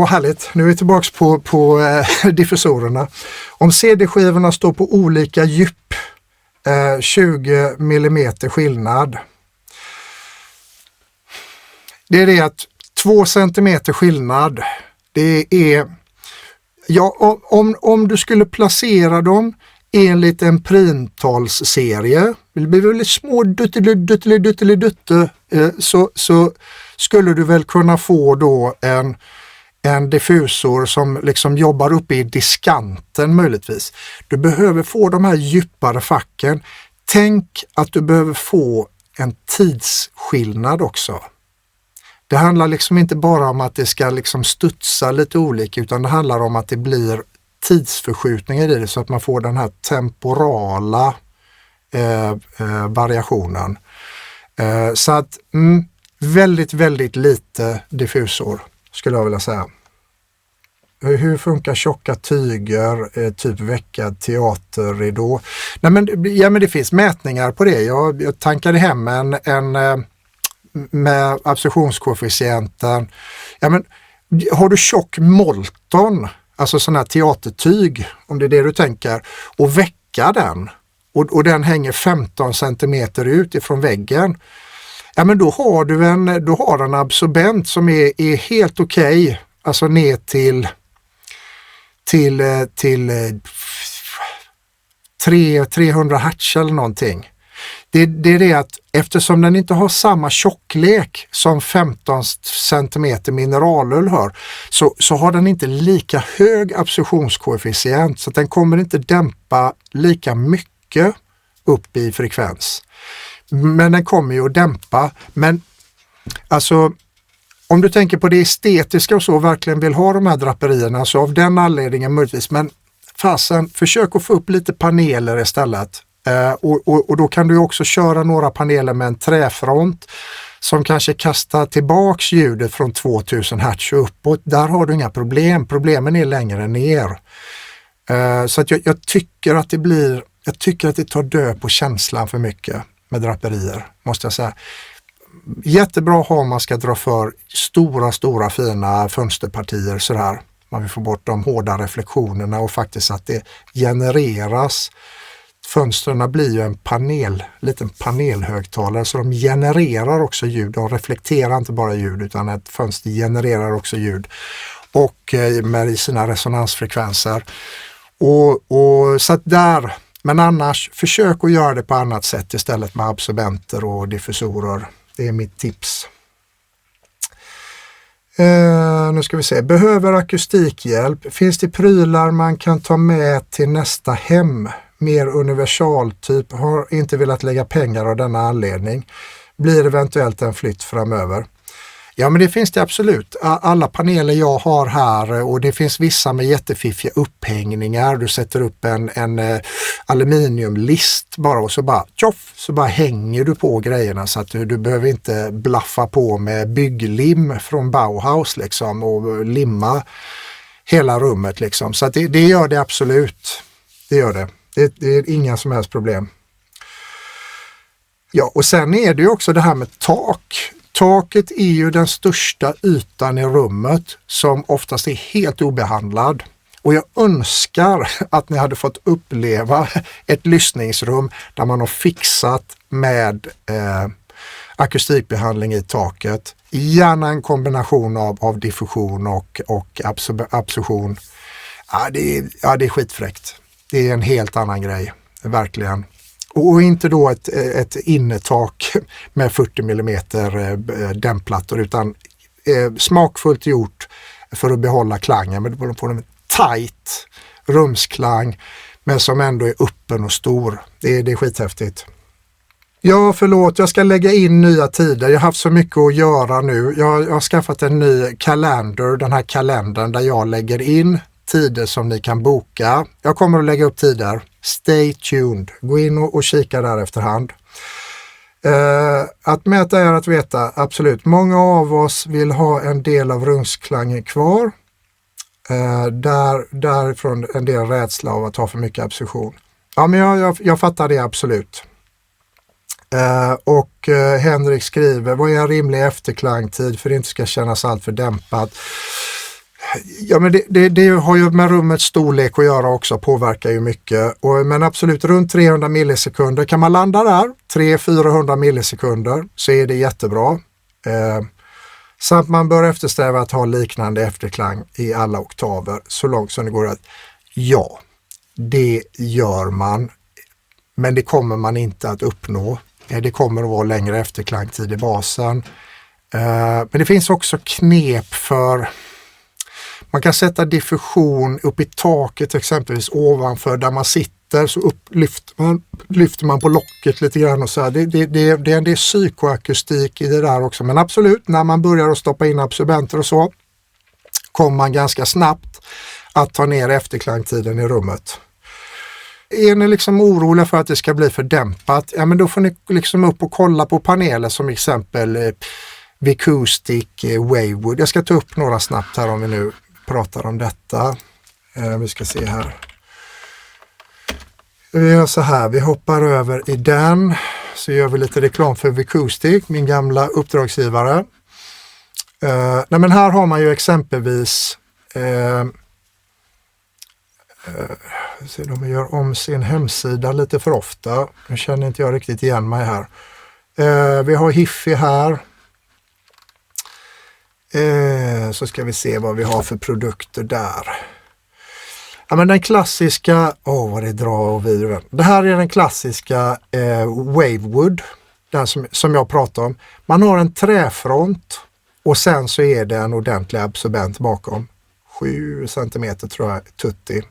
härligt, nu är vi tillbaka på diffusorerna. Om CD-skivorna står på olika djup, 20 millimeter skillnad. Det är det att 2 centimeter skillnad, det är, om du skulle placera dem enligt en primtalsserie, det blir väldigt små duttelidutte, så skulle du väl kunna få då en diffusor som liksom jobbar uppe i diskanten möjligtvis. Du behöver få de här djupare facken. Tänk att du behöver få en tidsskillnad också. Det handlar liksom inte bara om att det ska liksom studsa lite olika, utan det handlar om att det blir tidsförskjutningar i det, så att man får den här temporala variationen. Så att väldigt, väldigt lite diffusor skulle jag vilja säga. Hur funkar tjocka tyger, typ veckad teaterridå? Nej, men det finns mätningar på det. Jag tankade hem en med absorptionskoefficienten. Ja, men har du tjock molton, alltså sån här teatertyg, om det är det du tänker, och väcka den, och den hänger 15 centimeter ut ifrån väggen, ja, men då har du en absorbent som är helt okej, alltså ner till 300 hertz eller någonting. Det är det att eftersom den inte har samma tjocklek som 15 cm mineralull har, så har den inte lika hög absorptionskoefficient, så att den kommer inte dämpa lika mycket upp i frekvens. Men den kommer ju att dämpa. Men alltså, om du tänker på det estetiska och så, verkligen vill ha de här draperierna, så av den anledningen möjligtvis, men fasen, försök att få upp lite paneler istället. Och då kan du också köra några paneler med en träfront som kanske kastar tillbaks ljudet från 2000 hertz och uppåt. Där har du inga problem. Problemen är längre ner. Så att jag tycker att det tar död på känslan för mycket med draperier, måste jag säga. Jättebra om man ska dra för stora fina fönsterpartier sådär. Man vill få bort de hårda reflektionerna och faktiskt att det genereras. Fönstren blir ju en liten panelhögtalare, så de genererar också ljud. De reflekterar inte bara ljud, utan ett fönster genererar också ljud och med sina resonansfrekvenser. Och så att där, men annars försök att göra det på annat sätt istället med absorbenter och diffusorer. Det är mitt tips. Nu ska vi se. Behöver akustikhjälp? Finns det prylar man kan ta med till nästa hem? Mer universaltyp, har inte velat lägga pengar av denna anledning. Blir eventuellt en flytt framöver? Ja, men det finns det absolut. Alla paneler jag har här, och det finns vissa med jättefiffiga upphängningar. Du sätter upp en aluminiumlist bara och så bara tjoff, så bara hänger du på grejerna, så att du behöver inte blaffa på med bygglim från Bauhaus liksom och limma hela rummet liksom. Så att det gör det absolut. Det gör det. Det är inga som helst problem. Ja, och sen är det ju också det här med tak. Taket är ju den största ytan i rummet som oftast är helt obehandlad. Och jag önskar att ni hade fått uppleva ett lyssningsrum där man har fixat med akustikbehandling i taket. Gärna en kombination av diffusion och absorption. Ja, det är skitfräckt. Det är en helt annan grej, verkligen. Och inte då ett innertak med 40 mm dämplattor, utan smakfullt gjort för att behålla klangen. Men du får en tight rumsklang, men som ändå är öppen och stor. Det är skithäftigt. Ja, förlåt, jag ska lägga in nya tider. Jag har haft så mycket att göra nu. Jag har skaffat en ny kalender, den här kalendern där jag lägger in tider som ni kan boka. Jag kommer att lägga upp tider. Stay tuned. Gå in och kika där efterhand. Att mäta är att veta, absolut. Många av oss vill ha en del av rumsklangen kvar. Därifrån en del rädsla av att ha för mycket absorption. Ja, men jag fattar det absolut. Och Henrik skriver, vad är en rimlig efterklangtid för att det inte ska kännas allt för dämpat? Ja, men det har ju med rummets storlek att göra också, påverkar ju mycket. Men absolut, runt 300 millisekunder kan man landa där. 300-400 millisekunder så är det jättebra. Samt man bör eftersträva att ha liknande efterklang i alla oktaver så långt som det går att. Ja, det gör man. Men det kommer man inte att uppnå. Det kommer att vara längre efterklangtid i basen. Men det finns också knep för... Man kan sätta diffusion upp i taket, exempelvis ovanför där man sitter, så lyfter man på locket lite grann och så här. Det är en del psykoakustik i det där också. Men absolut, när man börjar att stoppa in absorbenter och så, kommer man ganska snabbt att ta ner efterklangtiden i rummet. Är ni liksom oroliga för att det ska bli för dämpat, ja, men då får ni liksom upp och kolla på paneler som exempel Vicoustic, Wavewood. Jag ska ta upp några snabbt här om vi nu pratar om detta. Vi ska se här. Vi gör så här, vi hoppar över i den, så gör vi lite reklam för Vicoustic, min gamla uppdragsgivare. Nej, men här har man ju exempelvis de gör om sin hemsida lite för ofta. Nu känner inte jag riktigt igen mig här. Vi har Hiffi här. Så ska vi se vad vi har för produkter där. Ja, men den klassiska, vad det drar av videon. Det här är den klassiska Wavewood, den som jag pratar om. Man har en träfront och sen så är det en ordentlig absorbent bakom. 7 cm tror jag, tutti.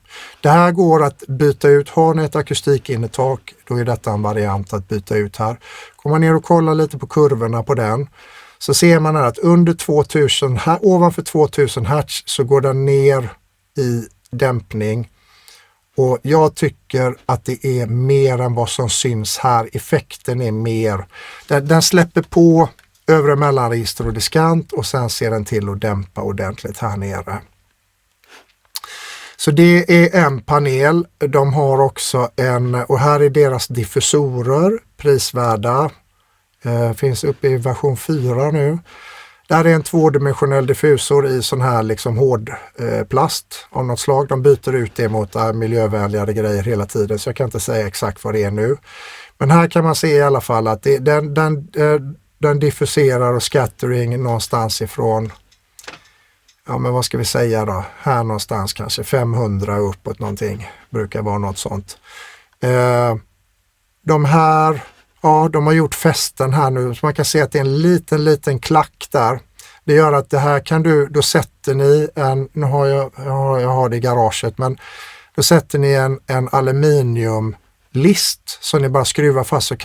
Det här går att byta ut. Har ni ett akustikinnertak, då är detta en variant att byta ut här. Kommer man ner och kollar lite på kurvorna på den, så ser man här att under 2000, ovanför 2000 Hz så går den ner i dämpning. Och jag tycker att det är mer än vad som syns här. Effekten är mer. Den släpper på övre mellanregister och diskant och sen ser den till att dämpa ordentligt här nere. Så det är en panel. De har också och här är deras diffusorer, prisvärda. Finns uppe i version 4 nu. Där är en 2-dimensionell diffusor i sån här liksom hård plast av något slag. De byter ut det mot miljövänligare grejer hela tiden, så jag kan inte säga exakt vad det är nu. Men här kan man se i alla fall att den diffuserar och scattering någonstans ifrån, ja men vad ska vi säga då, här någonstans kanske 500 uppåt någonting, brukar vara något sånt. De här, ja, de har gjort fästen här nu, så man kan se att det är en liten klack där. Det gör att det här kan då sätter ni nu har jag har det i garaget, men då sätter ni en aluminiumlist som ni bara skruvar fast, så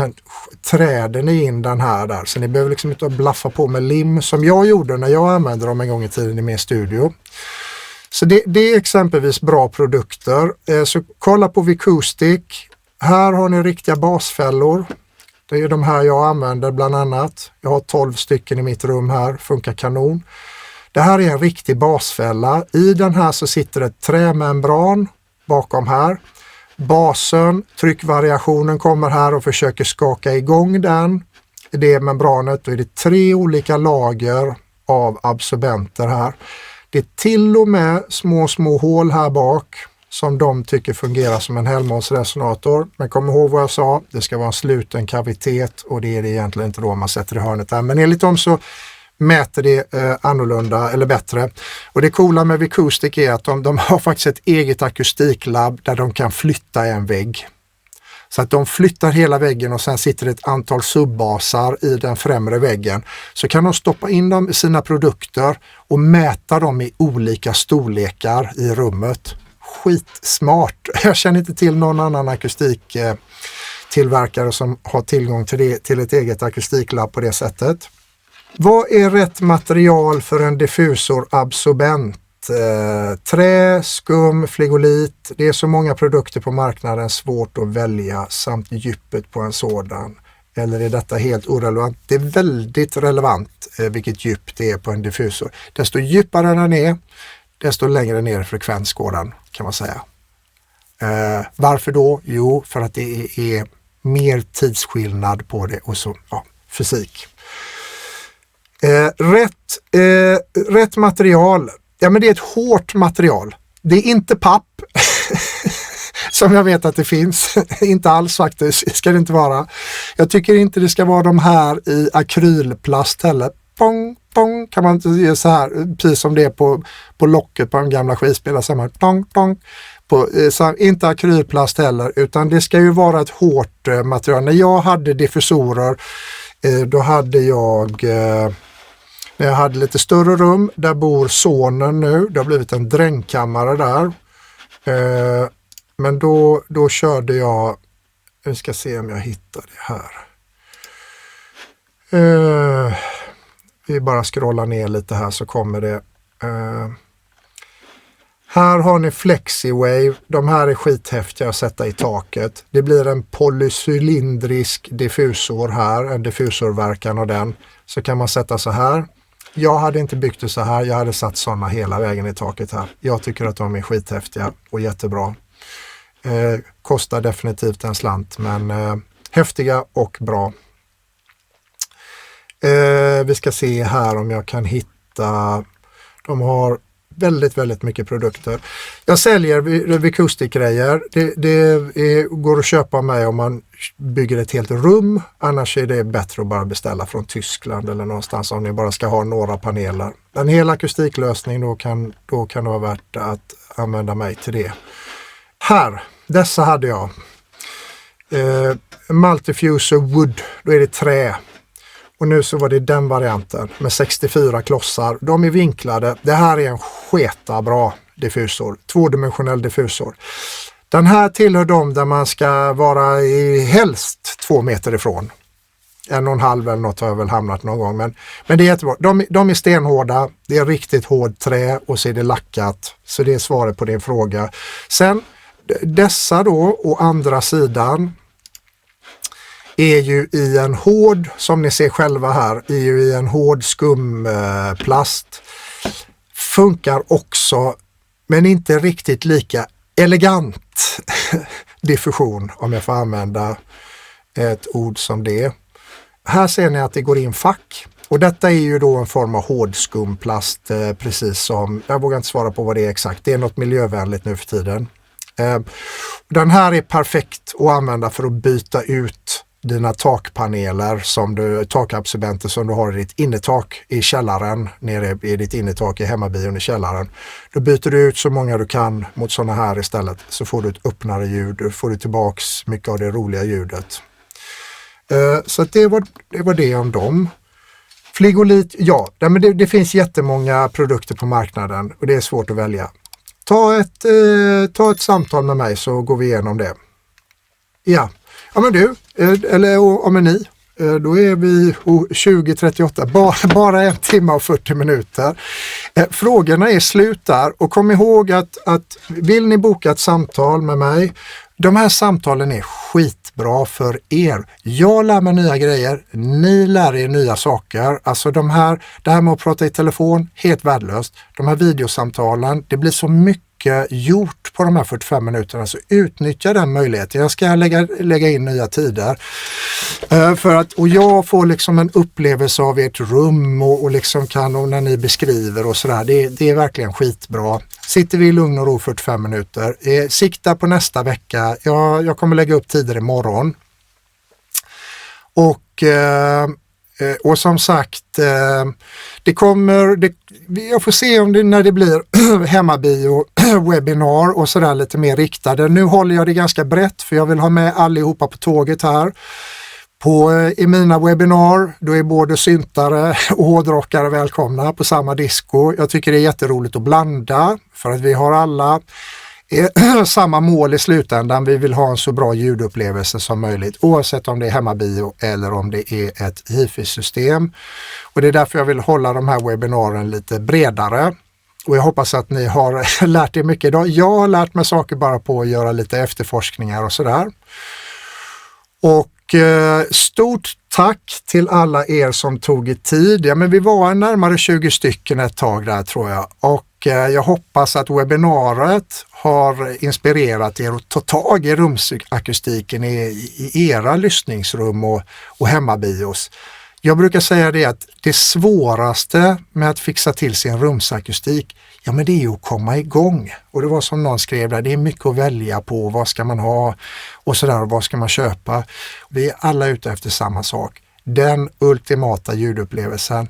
träder ni in den här där. Så ni behöver liksom inte blaffa på med lim som jag gjorde när jag använde dem en gång i tiden i min studio. Så det är exempelvis bra produkter. Så kolla på Vicoustic. Här har ni riktiga basfällor. Det är de här jag använder bland annat. Jag har 12 stycken i mitt rum här. Funkar kanon. Det här är en riktig basfälla. I den här så sitter ett trämembran bakom här. Basen, tryckvariationen kommer här och försöker skaka igång den. I det membranet då är det 3 olika lager av absorbenter här. Det är till och med små hål här bak som de tycker fungerar som en Helmholtz-resonator. Men kom ihåg vad jag sa, det ska vara en sluten kavitet och det är det egentligen inte då man sätter i hörnet här. Men enligt dem så mäter det annorlunda eller bättre. Och det coola med Vicoustic är att de har faktiskt ett eget akustiklabb där de kan flytta en vägg. Så att de flyttar hela väggen och sen sitter ett antal subbasar i den främre väggen. Så kan de stoppa in dem i sina produkter och mäta dem i olika storlekar i rummet. Skitsmart. Jag känner inte till någon annan akustiktillverkare som har tillgång till ett eget akustiklabb på det sättet. Vad är rätt material för en diffusorabsorbent? Trä, skum, frigolit. Det är så många produkter på marknaden, svårt att välja, samt djupet på en sådan. Eller är detta helt orelevant? Det är väldigt relevant vilket djup det är på en diffusor. Desto djupare den är, desto längre ner i frekvens går den, kan man säga. Varför då? Jo, för att det är mer tidsskillnad på det och så, ja, fysik. Rätt material. Ja, men det är ett hårt material. Det är inte papp som jag vet att det finns. Inte alls faktiskt, ska det inte vara. Jag tycker inte det ska vara de här i akrylplast heller. Pong, pong, kan man inte göra så här, precis som det är på locket på en gamla skivspelare. Så pong, pong. Inte akrylplast heller, utan det ska ju vara ett hårt material. När jag hade diffusorer, då hade jag... När jag hade lite större rum, där bor sonen nu. Det har blivit en drängkammare där. Men då körde jag, jag ska se om jag hittar det här. Vi bara scrollar ner lite här så kommer det. Här har ni FlexiWave. De här är skithäftiga att sätta i taket. Det blir en polycylindrisk diffusor här. En diffusorverkan av den. Så kan man sätta så här. Jag hade inte byggt det så här. Jag hade satt sådana hela vägen i taket här. Jag tycker att de är skithäftiga och jättebra. Kostar definitivt en slant, men häftiga och bra. Vi ska se här om jag kan hitta. De har väldigt, väldigt mycket produkter. Jag säljer Vicusti-grejer. Det går att köpa av mig om man bygger ett helt rum. Annars är det bättre att bara beställa från Tyskland eller någonstans om ni bara ska ha några paneler. En hel akustiklösning, då kan det vara värt att använda mig till det. Här, dessa hade jag. Multifuser Wood, då är det trä. Och nu så var det den varianten med 64 klossar. De är vinklade. Det här är en sketa bra diffusor. Tvådimensionell diffusor. Den här tillhör de där man ska vara helst 2 meter ifrån. 1,5 eller något har jag väl hamnat någon gång. Men det är jättebra. De är stenhårda. Det är riktigt hård trä och så är det lackat. Så det är svaret på din fråga. Sen dessa då, å andra sidan, är ju i en hård, som ni ser själva här, är ju i en hård skumplast. Funkar också, men inte riktigt lika elegant diffusion, om jag får använda ett ord som det. Här ser ni att det går in fack. Och detta är ju då en form av hårdskumplast, precis som, jag vågar inte svara på vad det är exakt, det är något miljövänligt nu för tiden. Den här är perfekt att använda för att byta ut dina takpaneler, takabsorbenter som du har i ditt innertak i källaren, nere i ditt innertak i hemmabion i källaren. Då byter du ut så många du kan mot sådana här istället, så får du ett öppnare ljud, då får du tillbaks mycket av det roliga ljudet. Så att det var det om dem. Fligolit, ja, men det finns jättemånga produkter på marknaden och det är svårt att välja. Ta ett samtal med mig så går vi igenom det. Ja men du, eller om ni, då är vi 20:38, bara 1 timme och 40 minuter. Frågorna är slut där och kom ihåg att vill ni boka ett samtal med mig, de här samtalen är skitbra för er. Jag lär mig nya grejer, ni lär er nya saker. Alltså det här med att prata i telefon, helt värdelöst. De här videosamtalen, det blir så mycket gjort på de här 45 minuterna, så utnyttja den möjligheten. Jag ska lägga in nya tider och jag får liksom en upplevelse av ert rum och liksom och när ni beskriver och sådär, det är verkligen skitbra. Sitter vi i lugn och ro 45 minuter, sikta på nästa vecka. Jag kommer lägga upp tider imorgon och som sagt, jag får se om när det blir hemmabio, webbinar och sådär lite mer riktade. Nu håller jag det ganska brett för jag vill ha med allihopa på tåget här. I mina webbinar, då är både syntare och hårdrockare välkomna på samma disco. Jag tycker det är jätteroligt att blanda för att vi har alla samma mål i slutändan. Vi vill ha en så bra ljudupplevelse som möjligt, oavsett om det är hemmabio eller om det är ett hifi-system. Och det är därför jag vill hålla de här webbinaren lite bredare. Och jag hoppas att ni har lärt er mycket idag. Jag har lärt mig saker bara på att göra lite efterforskningar och sådär. Och stort tack till alla er som tog i tid. Ja, men vi var närmare 20 stycken ett tag där tror jag. Och jag hoppas att webbinariet har inspirerat er att ta tag i rumsakustiken i era lyssningsrum och hemmabios. Jag brukar säga det att det svåraste med att fixa till sin rumsakustik, ja men det är ju att komma igång. Och det var som någon skrev där, det är mycket att välja på, vad ska man ha och sådär, och vad ska man köpa. Vi är alla ute efter samma sak, den ultimata ljudupplevelsen.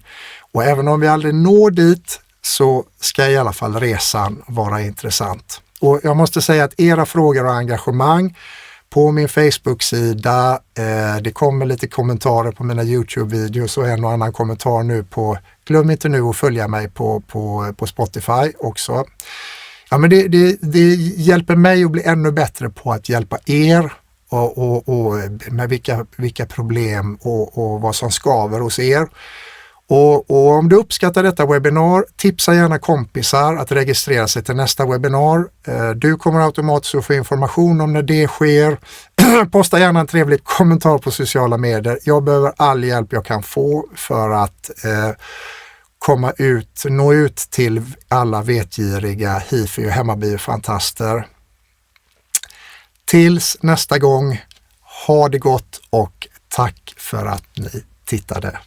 Och även om vi aldrig når dit så ska i alla fall resan vara intressant. Och jag måste säga att era frågor och engagemang på min Facebook-sida, det kommer lite kommentarer på mina YouTube-videos och en och annan kommentar nu glöm inte nu att följa mig på Spotify också. Ja, men det hjälper mig att bli ännu bättre på att hjälpa er och med vilka problem och vad som skaver hos er. Och om du uppskattar detta webbinar, tipsa gärna kompisar att registrera sig till nästa webbinar. Du kommer automatiskt att få information om när det sker. Posta gärna en trevlig kommentar på sociala medier. Jag behöver all hjälp jag kan få för att nå ut till alla vetgiriga hifi- och hemmabiofantaster. Tills nästa gång, ha det gott och tack för att ni tittade.